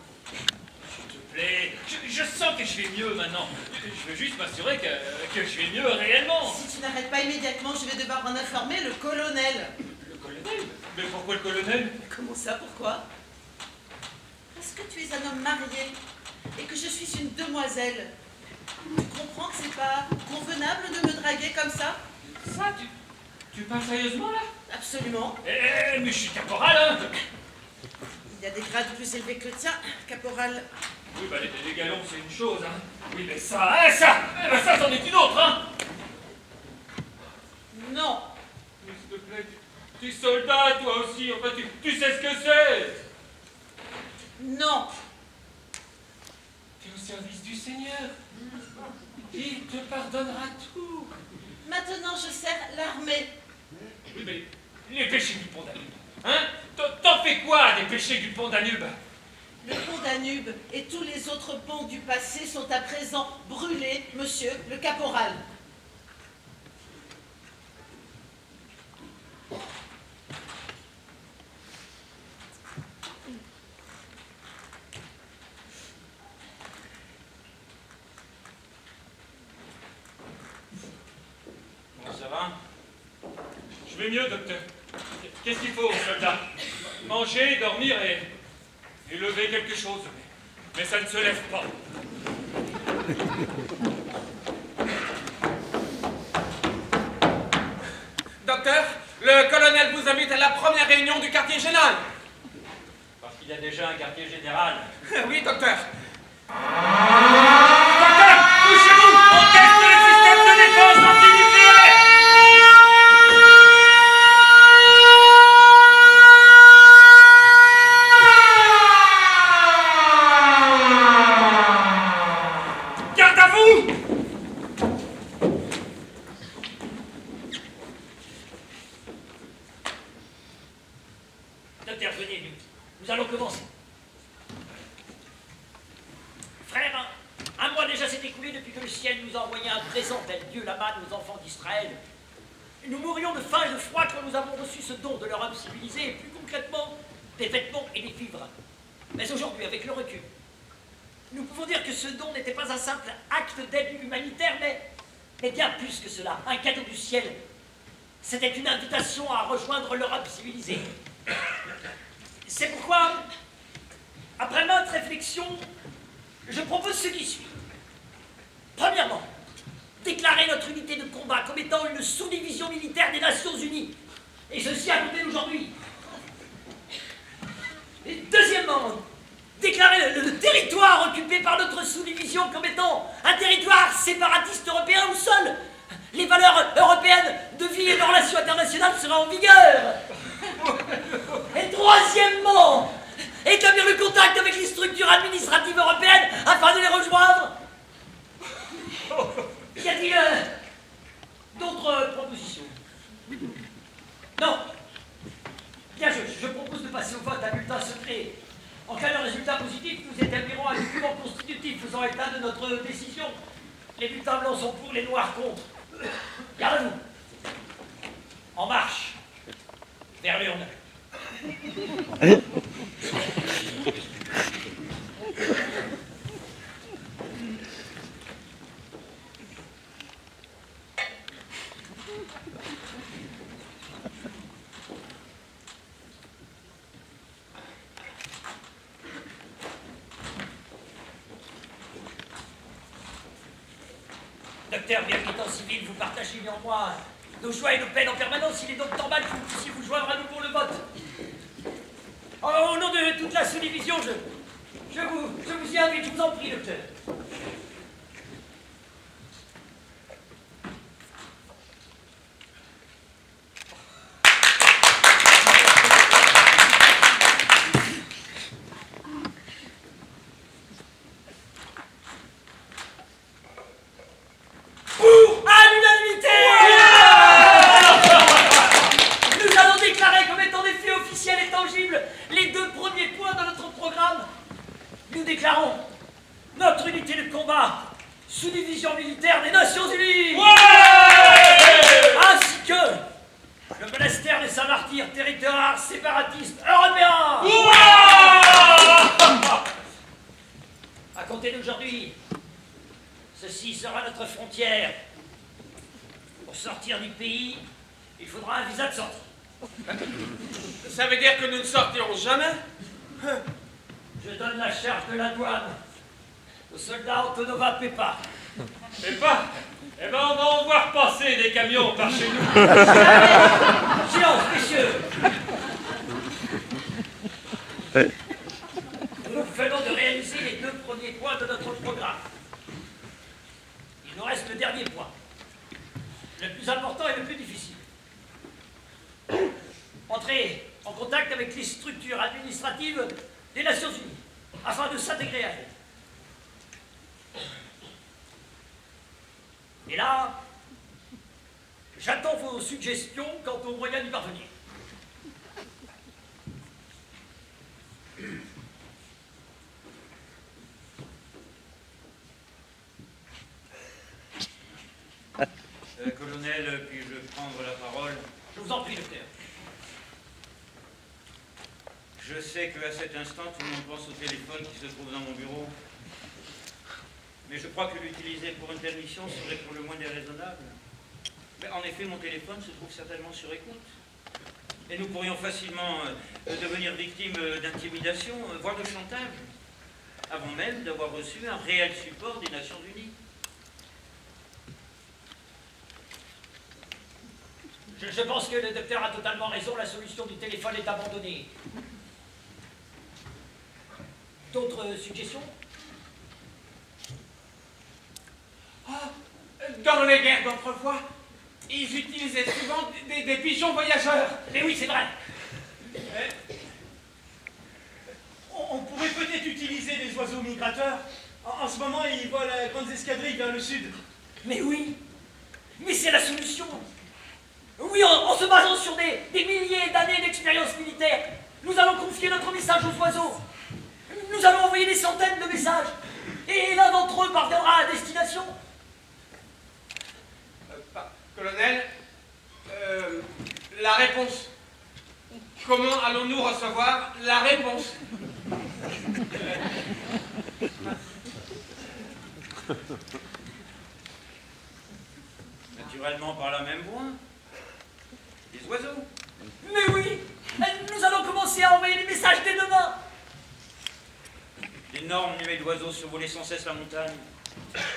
S'il te plaît, je sens que je vais mieux maintenant. Je veux juste m'assurer que je vais mieux réellement. Si tu n'arrêtes pas immédiatement, je vais devoir en informer le colonel. Le colonel? Mais pourquoi le colonel? Comment ça, pourquoi? Parce que tu es un homme marié et que je suis une demoiselle. Tu comprends que c'est pas convenable de me draguer comme ça? Ça, tu parles sérieusement là? Absolument. Mais je suis caporal, hein. Il y a des grades plus élevés que le tien, caporal. Oui, bah les galons, c'est une chose, hein. Oui, mais ça, ça c'en est une autre, hein. Non. Mais s'il te plaît, tu es soldat, toi aussi, enfin, tu sais ce que c'est. Non. Tu es au service du Seigneur. Il te pardonnera tout. Maintenant, je sers l'armée. Oui, mais les péchés du pont Danube, hein? T'en fais quoi des péchés du pont Danube? Le pont Danube et tous les autres ponts du passé sont à présent brûlés, monsieur le caporal. Bon, ça va? Je vais mieux, docteur. Qu'est-ce qu'il faut, soldat? Manger, dormir et lever quelque chose. Mais ça ne se lève pas. Docteur, le colonel vous invite à la première réunion du quartier général. Parce qu'il y a déjà un quartier général. Oui, docteur. Docteur, couchez-vous! On teste le système de défense antinucléaire! Garde à vous! Docteur, venez, nous allons commencer. Frère, un mois déjà s'est écoulé depuis que le ciel nous a envoyé un présent, tel Dieu là-bas, nos enfants d'Israël. Nous mourions de faim et de froid quand nous avons reçu ce don de l'Europe civilisée, et plus concrètement, des vêtements et des vivres. Mais aujourd'hui, avec le recul, nous pouvons dire que ce don n'était pas un simple acte d'aide humanitaire, mais bien plus que cela, un cadeau du ciel. C'était une invitation à rejoindre l'Europe civilisée. C'est pourquoi, après maintes réflexions, je propose ce qui suit. Premièrement, déclarer notre unité de combat comme étant une sous-division militaire des Nations Unies, et ceci à compter d'aujourd'hui. Et deuxièmement, déclarer le territoire occupé par notre sous-division comme étant un territoire séparatiste européen où seules les valeurs européennes de vie et de relations internationales seraient en vigueur. Et troisièmement, établir le contact avec les structures administratives européennes afin de les rejoindre. Y a-t-il d'autres propositions? Non. Bien, je propose de passer au vote à bulletin secret. En cas de résultat positif, nous établirons un document constitutif faisant état de notre décision. Les bulletins blancs sont pour, les noirs contre. Gardez-vous. En marche. Vers l'urne. Docteur, bien qu'étant civil, vous partagez néanmoins nos joies et nos peines en permanence. Il est donc normal que vous puissiez vous joindre à nous pour le vote. Au nom de toute la sous-division, je vous y invite, je vous en prie, docteur. Les deux premiers points de notre programme. Nous déclarons notre unité de l'Empire territoire séparatiste européen. À compter d'aujourd'hui, ceci sera notre frontière. Pour sortir du pays, il faudra un visa de sortie. Ça veut dire que nous ne sortirons jamais? Je donne la charge de la douane au soldat Antonova Pepa. Pepa, eh ben on va en voir passer des camions par chez nous. Silence, messieurs. Nous venons de réaliser les 2 premiers points de notre programme. Il nous reste le dernier point. Le plus important et le plus difficile. Entrer en contact avec les structures administratives des Nations Unies, afin de s'intégrer à elles. Et là, j'attends vos suggestions quant aux moyens d'y parvenir. Colonel, puis-je prendre la parole? Je vous en prie, docteur. Je sais qu'à cet instant, tout le monde pense au téléphone qui se trouve dans mon bureau. Mais je crois que l'utiliser pour une telle mission serait pour le moins déraisonnable. Mais en effet, mon téléphone se trouve certainement sur écoute. Et nous pourrions facilement devenir victimes d'intimidation, voire de chantage, avant même d'avoir reçu un réel support des Nations Unies. Je pense que le docteur a totalement raison, la solution du téléphone est abandonnée. D'autres suggestions? Dans les guerres d'autrefois, ils utilisaient souvent des pigeons voyageurs. Mais oui, c'est vrai. On pourrait peut-être utiliser les oiseaux migrateurs. En ce moment, ils volent à grandes escadrilles vers le sud. Mais oui. Mais c'est la solution. Oui, en se basant sur des milliers d'années d'expérience militaire, nous allons confier notre message aux oiseaux. Nous allons envoyer des centaines de messages. Et l'un d'entre eux parviendra à destination. Colonel, la réponse. Comment allons-nous recevoir la réponse? Naturellement par la même voie. Les oiseaux. Mais oui, nous allons commencer à envoyer des messages dès demain. D'énormes nuées d'oiseaux survolaient sans cesse la montagne.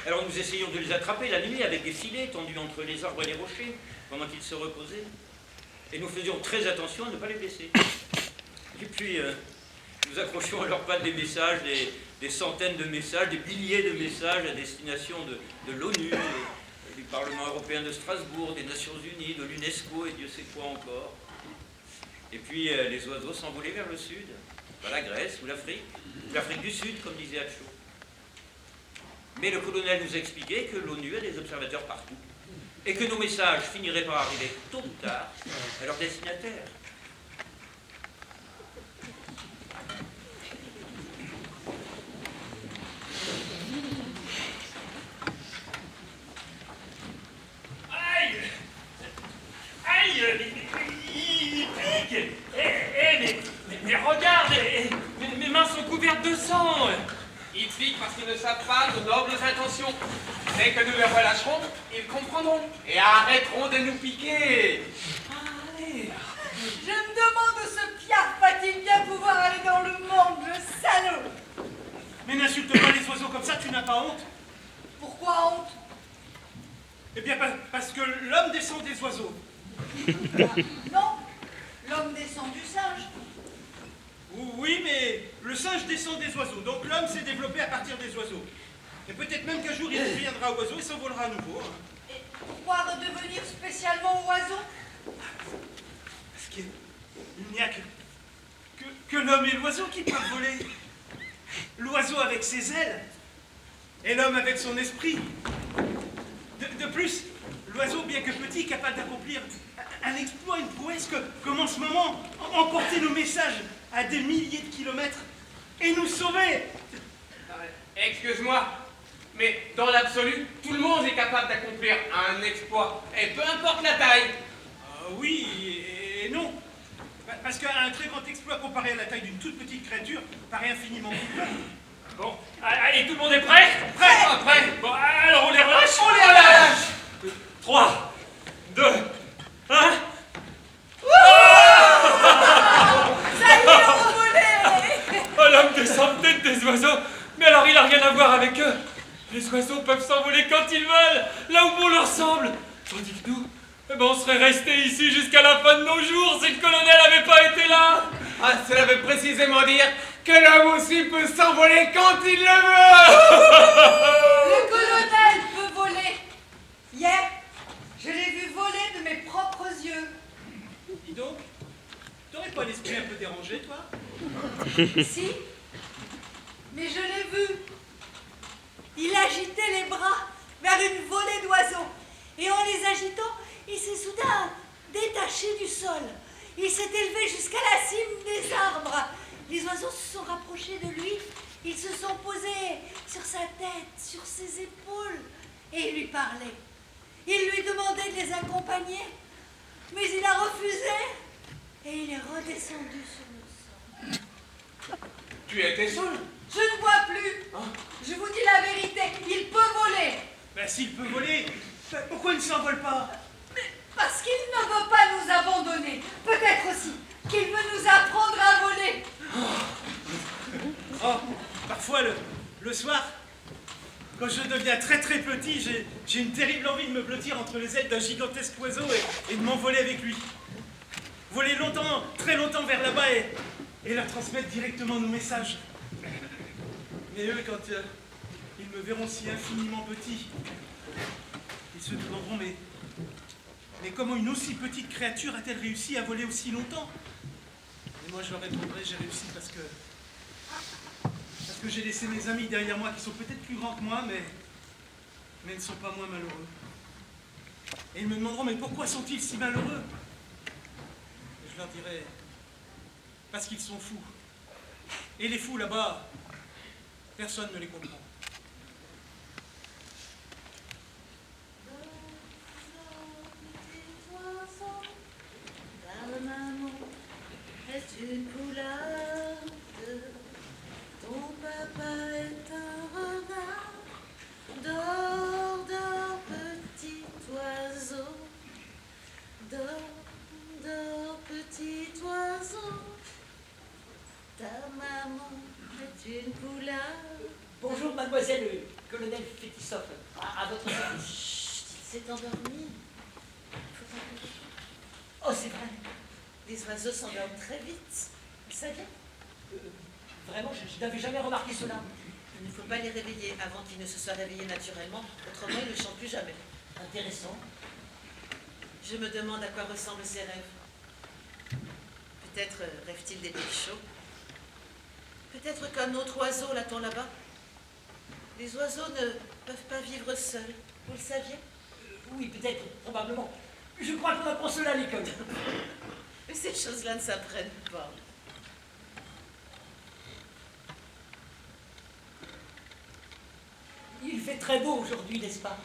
Alors nous essayons de les attraper la nuit avec des filets tendus entre les arbres et les rochers, pendant qu'ils se reposaient. Et nous faisions très attention à ne pas les blesser. Et puis, nous accrochions à leurs pattes des messages, des centaines de messages, des milliers de messages à destination de l'ONU, du Parlement européen de Strasbourg, des Nations Unies, de l'UNESCO et Dieu sait quoi encore. Et puis, les oiseaux s'envolaient vers le sud, vers la Grèce ou l'Afrique du Sud, comme disait Hatcho. Mais le colonel nous expliquait que l'ONU a des observateurs partout et que nos messages finiraient par arriver tôt ou tard à leur destinataire. Aïe! Aïe! Il pique! Mais regarde! Mes mains sont couvertes de sang! Ils piquent parce qu'ils ne savent pas de nobles intentions. Dès que nous les relâcherons, ils comprendront et arrêteront de nous piquer. Allez. Je me demande où ce Piaf va-t-il bien pouvoir aller dans le monde, le salaud. Mais n'insulte pas les oiseaux comme ça, tu n'as pas honte? Pourquoi honte? Eh bien, parce que l'homme descend des oiseaux. Non, l'homme descend du singe. Oui, mais le singe descend des oiseaux, donc l'homme s'est développé à partir des oiseaux. Et peut-être même qu'un jour il deviendra oiseau et s'envolera à nouveau. Et pourquoi redevenir spécialement oiseau? Parce qu'il n'y a que l'homme et l'oiseau qui peuvent voler. L'oiseau avec ses ailes et l'homme avec son esprit. De plus, l'oiseau, bien que petit, est capable d'accomplir un exploit, une prouesse, comme en ce moment, emporter nos messages à des milliers de kilomètres et nous sauver. Excuse-moi, mais dans l'absolu, tout le monde est capable d'accomplir un exploit, et peu importe la taille. Oui et non. comparé à la taille d'une toute petite créature, paraît infiniment beaucoup. Bon, allez, tout le monde est prêt? Prêt, prêt. Bon, alors on les relâche? On les relâche. 3, 2, 1. Ça y est, on volait. Oh, l'homme descend peut-être des oiseaux, mais alors il a rien à voir avec eux. Les oiseaux peuvent s'envoler quand ils veulent, là où bon leur semble. Tandis que nous, eh ben, on serait restés ici jusqu'à la fin de nos jours si le colonel n'avait pas été là. Ah, cela veut précisément dire que l'homme aussi peut s'envoler quand il le veut. Le colonel peut voler. Hier, je l'ai vu voler de mes propres yeux. Dis donc, t'aurais pas l'esprit un peu dérangé, toi? Si, mais je l'ai vu. Il agitait les bras vers une volée d'oiseaux. Et en les agitant, il s'est soudain détaché du sol. Il s'est élevé jusqu'à la cime des arbres. Les oiseaux se sont rapprochés de lui. Ils se sont posés sur sa tête, sur ses épaules. Et ils lui parlaient. Il lui demandait de les accompagner. Mais il a refusé. Et il est redescendu sur le sol. Tu étais seul? Je ne vois plus. Je vous dis la vérité, il peut voler. Ben s'il peut voler, pourquoi il ne s'envole pas? Mais parce qu'il ne veut pas nous abandonner. Peut-être aussi qu'il veut nous apprendre à voler. Oh, parfois le soir, quand je deviens très très petit, j'ai une terrible envie de me blottir entre les ailes d'un gigantesque oiseau et de m'envoler avec lui. Voler longtemps, très longtemps vers là-bas et leur transmettre directement nos messages. Mais eux, quand ils me verront si infiniment petit, ils se demanderont, mais comment une aussi petite créature a-t-elle réussi à voler aussi longtemps? Et moi je leur répondrai, j'ai réussi parce que j'ai laissé mes amis derrière moi qui sont peut-être plus grands que moi, mais ne sont pas moins malheureux. Et ils me demanderont, mais pourquoi sont-ils si malheureux? Et je leur dirai, parce qu'ils sont fous. Et les fous là-bas, personne ne les comprend. Ta maman est une poularde, ton papa est un renard. Dors, dors, petit oiseau, dors, dors, petit oiseau. Ta maman est une poularde. Bonjour, mademoiselle le colonel Fétissoff. À votre service. Chut, il s'est endormi. Faut pas pleurer. Oh, c'est vrai. Les oiseaux s'endorment très vite. Vous saviez? Vraiment, je n'avais jamais remarqué cela. Il ne faut pas les réveiller avant qu'ils ne se soient réveillés naturellement, autrement ils ne chantent plus jamais. Intéressant. Je me demande à quoi ressemblent ces rêves. Peut-être rêvent-ils des pics chauds. Peut-être qu'un autre oiseau l'attend là-bas. Les oiseaux ne peuvent pas vivre seuls. Vous le saviez? Oui, peut-être, probablement. Je crois qu'on apprend cela à l'école. Mais ces choses-là ne s'apprennent pas. Il fait très beau aujourd'hui, n'est-ce pas?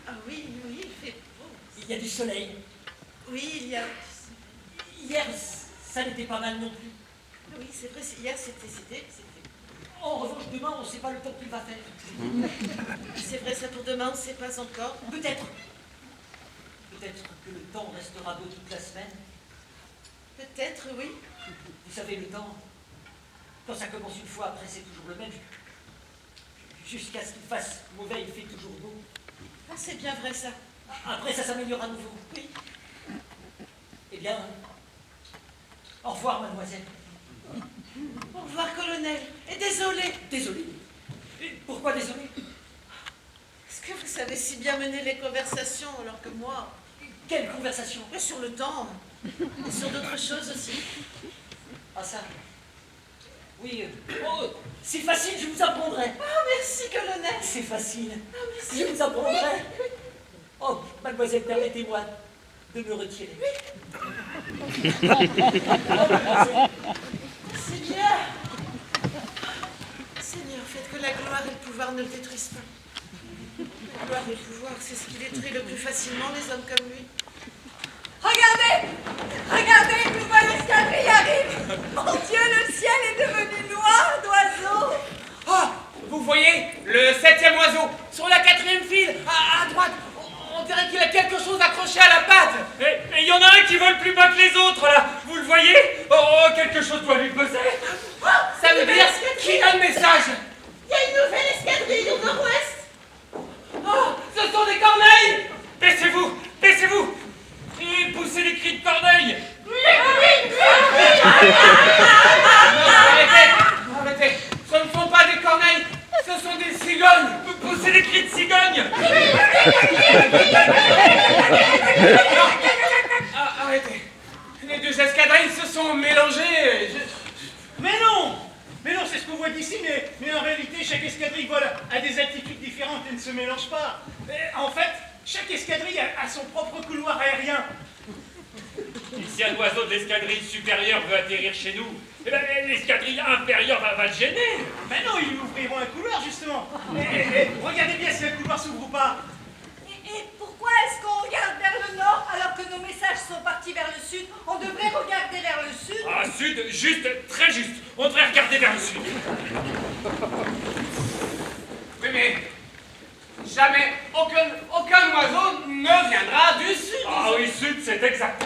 Ah oui, oui, il fait beau. Il y a du soleil. Oui, il y a... Hier, ça n'était pas mal non plus. Oui, c'est vrai, hier c'était... En revanche, demain, on ne sait pas le temps qu'il va faire. C'est vrai, ça pour demain, on ne sait pas encore. Peut-être. Peut-être que le temps restera beau toute la semaine. Peut-être, oui. Vous savez, le temps, quand ça commence une fois, après c'est toujours le même. Jusqu'à ce qu'il fasse mauvais, il fait toujours beau. Ah, c'est bien vrai ça. Après, ça s'améliore à nouveau. Oui. Eh bien, au revoir, mademoiselle. Au revoir, colonel. Et désolé. Désolé. Pourquoi désolé? Est-ce que vous savez si bien mener les conversations alors que moi... Quelle conversation? Et sur le temps. Et sur d'autres choses aussi. Ah ça? Oui. Oh, c'est facile, je vous apprendrai. Oh, merci, colonel. C'est facile. Oh, merci. Je vous apprendrai. Oh, mademoiselle, permettez-moi de me retirer. C'est bien. Seigneur, faites que la gloire et le pouvoir ne le détruisent pas. La gloire et le pouvoir, c'est ce qui détruit le plus facilement les hommes comme lui. Regardez! Regardez, une nouvelle escadrille arrive! mélange pas. En fait, chaque escadrille a son propre couloir aérien. Et si un oiseau de l'escadrille supérieure veut atterrir chez nous, eh ben, l'escadrille inférieure va le gêner. Mais non, ils lui ouvriront un couloir, justement. Regardez bien si le couloir s'ouvre ou pas. Et pourquoi est-ce qu'on regarde vers le nord alors que nos messages sont partis vers le sud? On devrait regarder vers le sud. Ah, sud, juste, très juste. On devrait regarder vers le sud. Oui, mais jamais aucun oiseau ne viendra du sud. Ah oui, sud, c'est exact.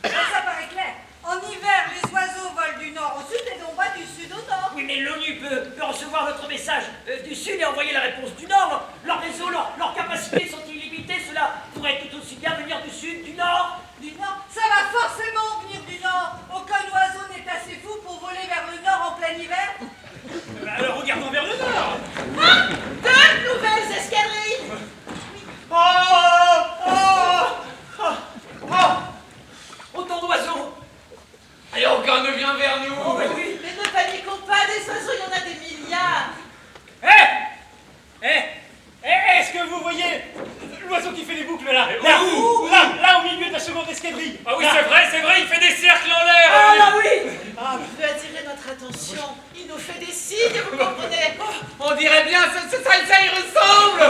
Ça paraît clair. En hiver, les oiseaux volent du nord au sud et non pas du sud au nord. Oui, mais l'ONU peut recevoir notre message du sud et envoyer la réponse du nord. Leurs réseaux, leurs capacités sont illimitées. Cela pourrait tout aussi bien venir du sud, du nord. Du nord, ça va forcément venir du nord. Aucun oiseau n'est assez fou pour voler vers le nord en plein hiver. Alors regardons vers le nord. Ah, deux nouvelles escadrilles. Autant d'oiseaux. Et aucun ne vient vers nous. Oh, oui. Mais ne paniquons pas, des oiseaux, il y en a des milliards. Est-ce que vous voyez l'oiseau qui fait des boucles là? Là où? Là, au milieu de la seconde escadrille. Ah oui, Là. c'est vrai, il fait des cercles en l'air. Ah là oui. Ah, il veut attirer notre attention. Il nous fait des signes, vous comprenez? On dirait bien, ça y ressemble.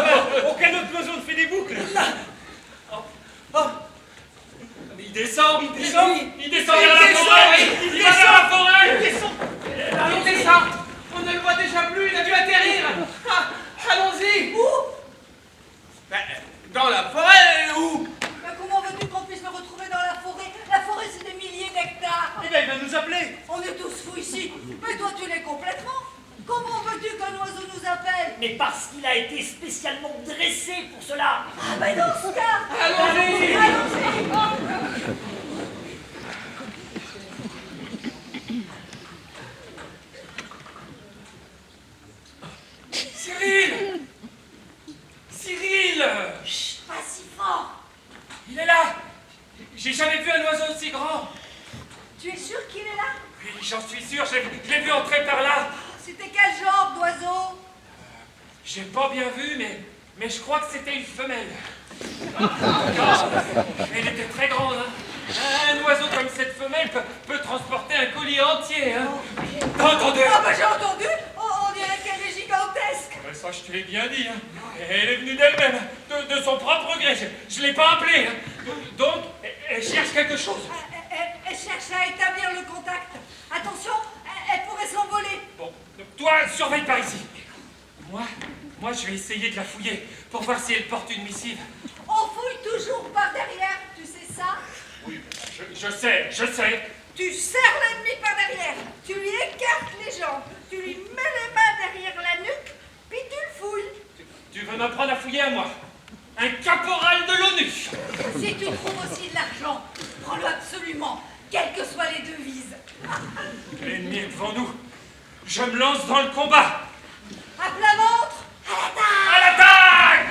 Aucun autre oiseau ne fait des boucles. Mais il descend Il vers la descend, forêt. oui. Il va vers la forêt. Il descend. On ne le voit déjà plus, il a dû atterrir. Ah, allons-y. Où? Ben, dans la forêt, où? Mais comment veux-tu qu'on puisse le retrouver dans la forêt? La forêt, c'est des milliers d'hectares. Eh bien, il va nous appeler. On est tous fous ici. Mais toi, tu l'es complètement. Comment veux-tu qu'un oiseau nous appelle? Mais parce qu'il a été spécialement dressé pour cela. Ah, mais dans ce cas, Allons-y. allons-y. Cyril. Chut, pas si fort. Il est là. J'ai jamais vu un oiseau aussi grand. Tu es sûr qu'il est là? Oui, j'en suis sûr, je l'ai vu entrer par là. C'était quel genre d'oiseau? J'ai pas bien vu, mais je crois que c'était une femelle. Elle était très grande, hein. Un oiseau comme cette femelle peut transporter un colis entier, hein. T'as entendu? Ah, bah j'ai entendu. On dirait qu'elle est gigantesque. Ben ça, je te l'ai bien dit, hein. Elle est venue d'elle-même, de son propre gré. Je l'ai pas appelée, hein. Donc, elle cherche quelque chose. Elle cherche à établir le contact. Attention, elle pourrait s'envoler. Bon, donc toi, surveille par ici. Moi, je vais essayer de la fouiller pour voir si elle porte une missive. On fouille toujours par derrière, tu sais ça? Oui, je sais. Tu serres l'ennemi par derrière, tu lui écartes les jambes, tu lui mets les mains derrière la nuque, puis tu le fouilles. Tu veux m'apprendre à fouiller à moi? Un caporal de l'ONU. Si tu trouves aussi de l'argent, prends-le absolument, quelles que soient les devises. L'ennemi est devant nous. Je me lance dans le combat. À plat ventre, À l'attaque!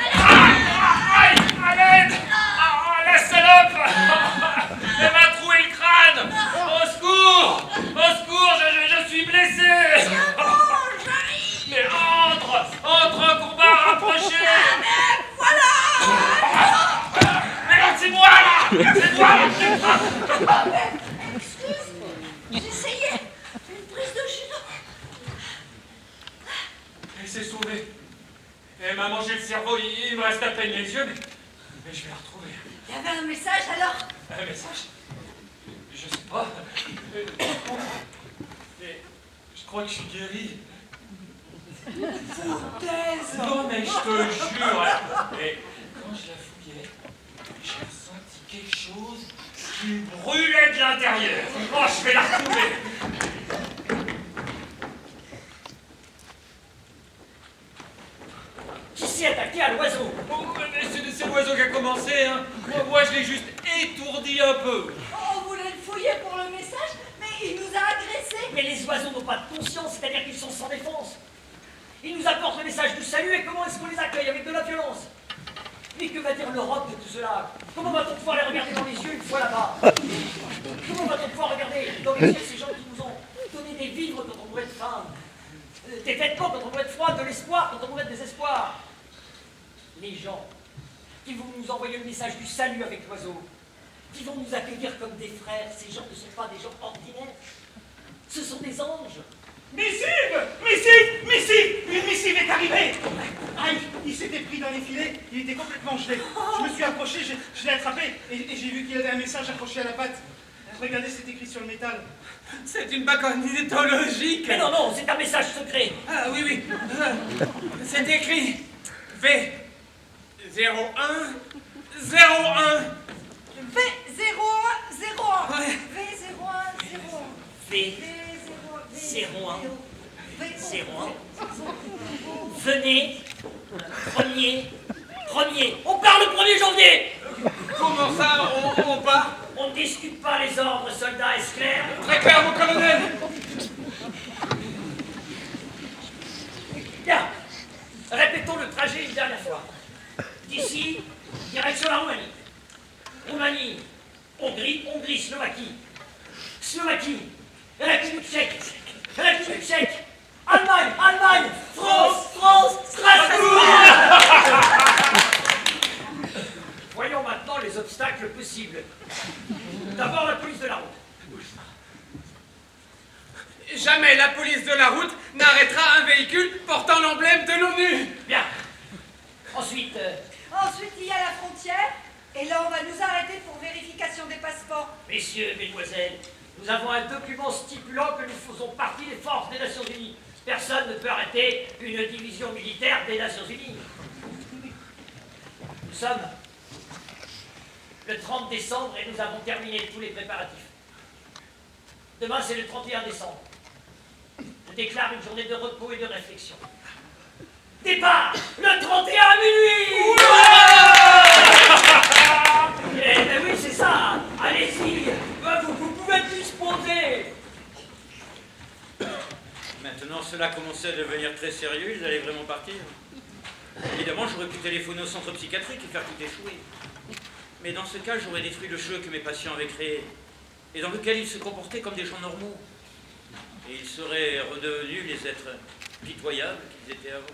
Aïe! À l'aide! Ah, la salope! Elle m'a troué le crâne! Au secours! Au secours, je suis blessé! Mais entre en combat rapproché! Mais non, c'est moi là! C'est moi! excuse, j'essayais une prise de judo. Elle s'est sauvée. Elle m'a mangé le cerveau, il me reste à peine les yeux, mais je vais la retrouver. Il y avait un message alors? Un message? Je sais pas. Mais je crois que je suis guéri. Foutaise! Non, mais je te jure. Et quand je la fouillais, j'ai ressenti quelque chose qui me brûlait de l'intérieur. Oh, je vais la retrouver. Qui s'est attaqué à l'oiseau? Oh, mais c'est l'oiseau qui a commencé, hein. Moi, je l'ai juste étourdi un peu. On voulait le fouiller pour le message, mais il nous a agressés. Mais les oiseaux n'ont pas de conscience, c'est-à-dire qu'ils sont sans défense. Ils nous apportent le message du salut et comment est-ce qu'on les accueille? Avec de la violence. Mais que va dire l'Europe de tout cela? Comment va-t-on pouvoir les regarder dans les yeux une fois là-bas? Comment va-t on pouvoir regarder dans les yeux ces gens qui nous ont donné des vivres quand on mourait de faim, des vêtements quand on mourait de froid, de l'espoir quand on mourait de désespoir? les gens qui vont nous envoyer le message du salut avec l'oiseau, qui vont nous accueillir comme des frères, ces gens ne sont pas des gens ordinaires. Ce sont des anges. Missive! Missive! Missive! Une missive est arrivée! Aïe! Il s'était pris dans les filets, il était complètement gelé. Je me suis approché, je l'ai attrapé et j'ai vu qu'il avait un message accroché à la patte. Regardez, c'est écrit sur le métal. C'est une baconitologique. Mais non, non, c'est un message secret. Ah oui, oui. C'est écrit V 01 01. V0101. Ouais. V0101. V01. Venez, premier. On part le 1er janvier. Comment ça, on part? On ne discute pas les ordres, soldats, est-ce clair? Très clair, mon colonel. Bien. Répétons le trajet une dernière fois. D'ici, direction la Roumanie. Roumanie, Hongrie, Slovaquie. Slovaquie, République tchèque. République tchèque. Allemagne, France, Strasbourg. Voyons maintenant les obstacles possibles. D'abord la police de la route. Jamais la police de la route n'arrêtera un véhicule portant l'emblème de l'ONU. Bien. Ensuite, Ensuite, il y a la frontière. Et là, on va nous arrêter pour vérification des passeports. messieurs, mesdemoiselles, nous avons un document stipulant que nous faisons partie des forces des Nations Unies. Personne ne peut arrêter une division militaire des Nations Unies. Nous sommes le 30 décembre et nous avons terminé tous les préparatifs. Demain, c'est le 31 décembre. Je déclare une journée de repos et de réflexion. Départ le 31 à minuit. Eh ben oui, c'est ça. Allez-y. Vous pouvez plus se poser. Maintenant, cela commençait à devenir très sérieux, ils allaient vraiment partir. Évidemment, j'aurais pu téléphoner au centre psychiatrique et faire tout échouer. Mais dans ce cas, j'aurais détruit le jeu que mes patients avaient créé, et dans lequel ils se comportaient comme des gens normaux. Et ils seraient redevenus les êtres pitoyables qu'ils étaient avant.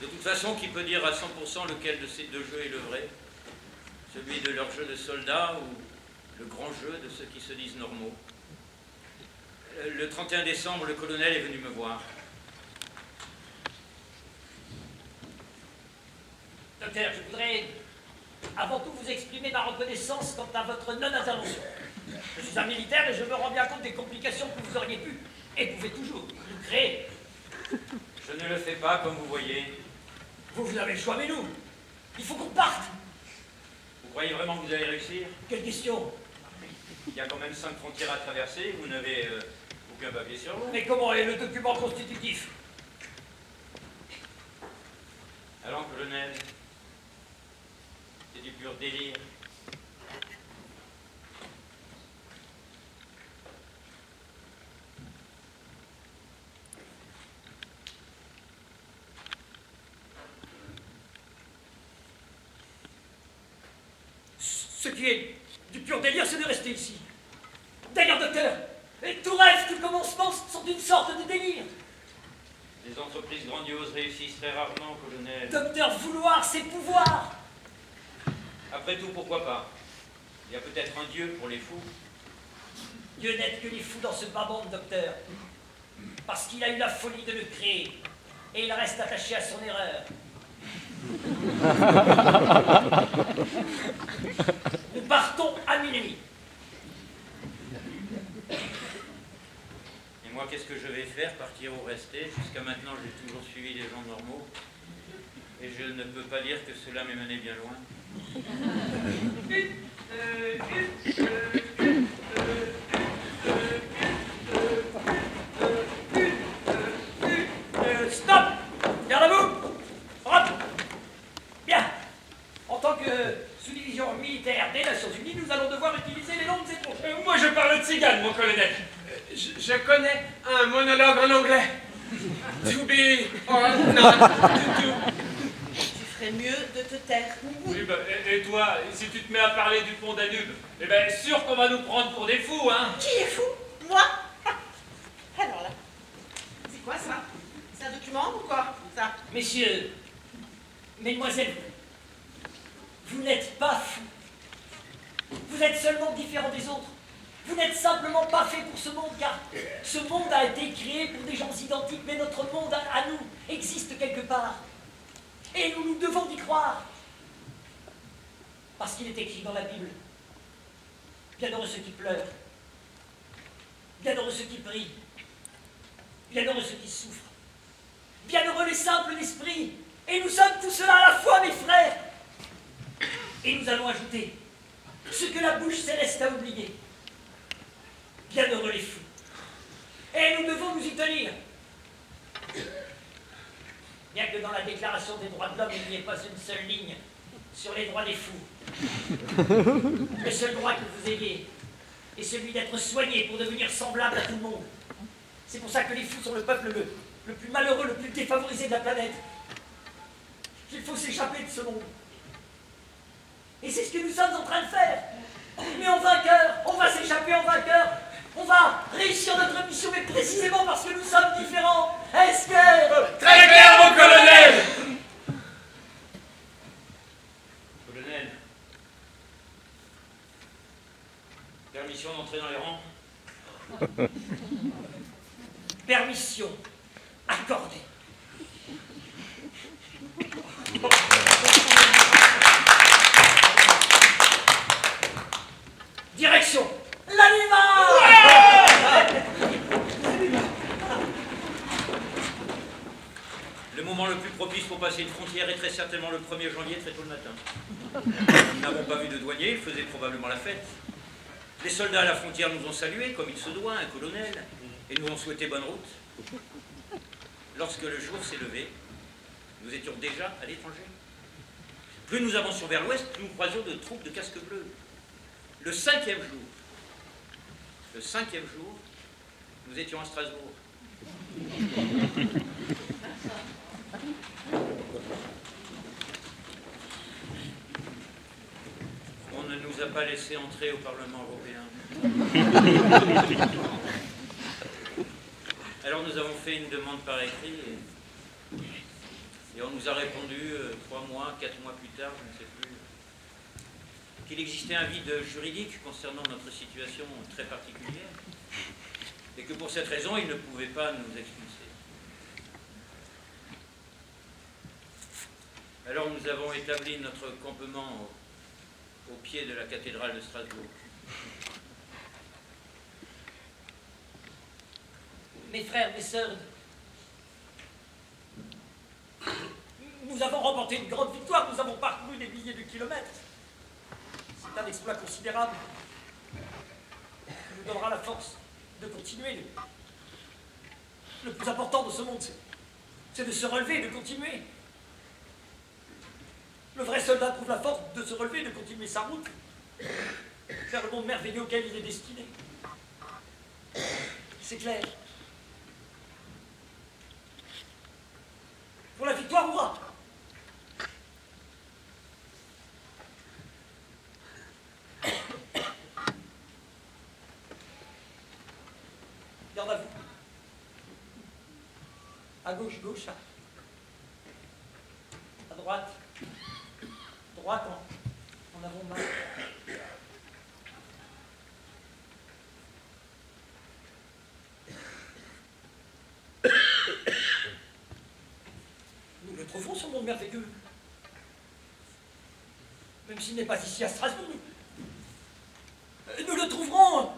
De toute façon, qui peut dire à 100% lequel de ces deux jeux est le vrai? Celui de leur jeu de soldats ou le grand jeu de ceux qui se disent normaux? Le 31 décembre, le colonel est venu me voir. Docteur, je voudrais avant tout vous exprimer ma reconnaissance quant à votre non-intervention. Je suis un militaire et je me rends bien compte des complications que vous auriez pu, et pouvez toujours, nous créer. Je ne le fais pas, comme vous voyez. Vous avez le choix, mais nous, il faut qu'on parte. Vous croyez vraiment que vous allez réussir? Quelle question? Il y a quand même 5 frontières à traverser, vous n'avez aucun papier sur vous. Mais comment est le document constitutif? Alors, colonel, c'est du pur délire. Ce qui est du pur délire, c'est de rester ici. D'ailleurs, docteur, tout rêve, tout commencement sont une sorte de délire. Les entreprises grandioses réussissent très rarement, colonel. Docteur, vouloir, c'est pouvoir. Après tout, pourquoi pas? Il y a peut-être un Dieu pour les fous. Dieu n'aide que les fous dans ce bas monde, docteur. Parce qu'il a eu la folie de le créer. Et il reste attaché à son erreur. Nous partons à minuit. Et moi, qu'est-ce que je vais faire? Partir ou rester? Jusqu'à maintenant, j'ai toujours suivi les gens normaux. Et je ne peux pas dire que cela m'ait mené bien loin. Stop! Garde à vous! Hop! Bien. En tant que sous-division militaire des Nations Unies, nous allons devoir utiliser les langues étrangères. Moi, je parle tzigane, mon colonel. Je connais un monologue en anglais. To be or not to do. Tu ferais mieux de te taire. Oui, bah, et toi, si tu te mets à parler du pont Danube, eh ben, sûr qu'on va nous prendre pour des fous, hein. Qui est fou? Moi? Alors là, c'est quoi ça? C'est un document ou quoi, ça? Messieurs, Mesdemoiselles, vous n'êtes pas fous. Vous êtes seulement différents des autres. Vous n'êtes simplement pas fait pour ce monde, car ce monde a été créé pour des gens identiques, mais notre monde à nous existe quelque part. Et nous devons y croire. Parce qu'il est écrit dans la Bible, bienheureux ceux qui pleurent, bienheureux ceux qui prient, bienheureux ceux qui souffrent, bienheureux les simples d'esprit. Et nous sommes tout cela à la fois, mes frères. Et nous allons ajouter ce que la bouche céleste a oublié. Bienheureux les fous. Et nous devons nous y tenir. Bien que dans la Déclaration des droits de l'homme, il n'y ait pas une seule ligne sur les droits des fous. Le seul droit que vous ayez est celui d'être soigné pour devenir semblable à tout le monde. C'est pour ça que les fous sont le peuple le plus malheureux, le plus défavorisé de la planète. Qu'il faut s'échapper de ce monde. Et c'est ce que nous sommes en train de faire. Mais en vainqueur, on va s'échapper en vainqueur. On va réussir notre mission, mais précisément parce que nous sommes différents. Est-ce que... Très clair, mon colonel! Colonel, permission d'entrer dans les rangs? Permission accordée. Direction l'animal. Le moment le plus propice pour passer une frontière est très certainement le 1er janvier, très tôt le matin. Nous n'avons pas vu de douanier, il faisait probablement la fête. Les soldats à la frontière nous ont salués, comme il se doit, un colonel, et nous ont souhaité bonne route. Lorsque le jour s'est levé, nous étions déjà à l'étranger. Plus nous avancions vers l'ouest, plus nous croisions de troupes de casques bleus. Le cinquième jour, nous étions à Strasbourg. On ne nous a pas laissé entrer au Parlement européen. Alors nous avons fait une demande par écrit et on nous a répondu 3 mois, 4 mois plus tard, je ne sais plus, qu'il existait un vide juridique concernant notre situation très particulière et que pour cette raison, ils ne pouvaient pas nous expulser. Alors nous avons établi notre campement au pied de la cathédrale de Strasbourg. Mes frères, mes sœurs, nous avons remporté une grande victoire, nous avons parcouru des milliers de kilomètres. C'est un exploit considérable qui nous donnera la force de continuer. Le plus important de ce monde, c'est de se relever et de continuer. Le vrai soldat trouve la force de se relever et de continuer sa route vers le monde merveilleux auquel il est destiné. C'est clair. Pour la victoire, hurrah! Garde à vous. À gauche, gauche. À droite. Droite, en avant de main. Nous le trouverons, ce monde merveilleux. Même s'il n'est pas ici à Strasbourg. Nous le trouverons,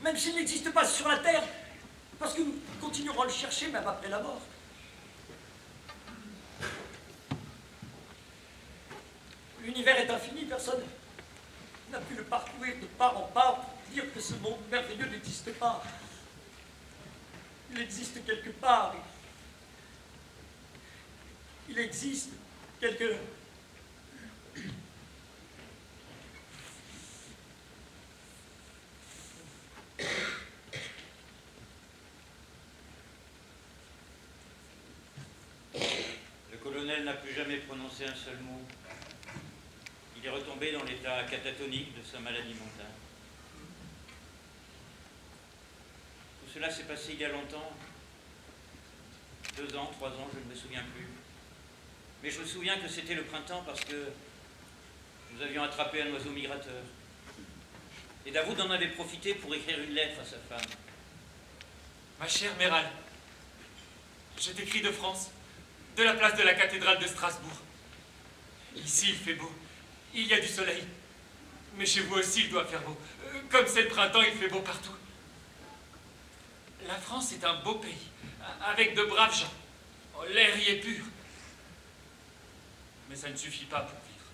même s'il n'existe pas sur la terre, parce que nous continuerons à le chercher même après la mort. L'univers est infini, personne n'a pu le parcourir de part en part pour dire que ce monde merveilleux n'existe pas. Il existe quelque part. Il existe quelque... Le colonel n'a plus jamais prononcé un seul mot. Il est retombé dans l'état catatonique de sa maladie mentale. Tout cela s'est passé il y a longtemps. 2 ans, 3 ans, je ne me souviens plus. Mais je me souviens que c'était le printemps parce que nous avions attrapé un oiseau migrateur. Et Davout en avait profité pour écrire une lettre à sa femme. Ma chère Mérale, je t'écris de France, de la place de la cathédrale de Strasbourg. Ici, il fait beau. Il y a du soleil. Mais chez vous aussi, il doit faire beau. Comme c'est le printemps, il fait beau partout. La France est un beau pays, avec de braves gens. Oh, l'air y est pur. Mais ça ne suffit pas pour vivre.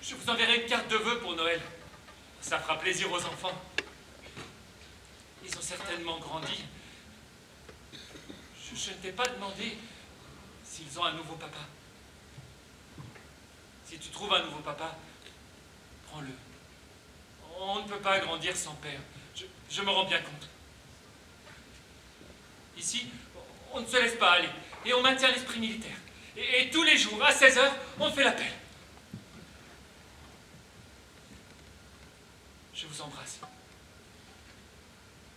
Je vous enverrai une carte de vœux pour Noël. Ça fera plaisir aux enfants. Ils ont certainement grandi. Je ne t'ai pas demandé s'ils ont un nouveau papa. Si tu trouves un nouveau papa, prends-le. On ne peut pas grandir sans père. Je me rends bien compte. Ici, on ne se laisse pas aller. Et on maintient l'esprit militaire. Et tous les jours, à 16h, on fait l'appel. Je vous embrasse.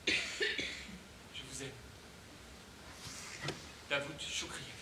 Je vous aime. Davout Choukriyev.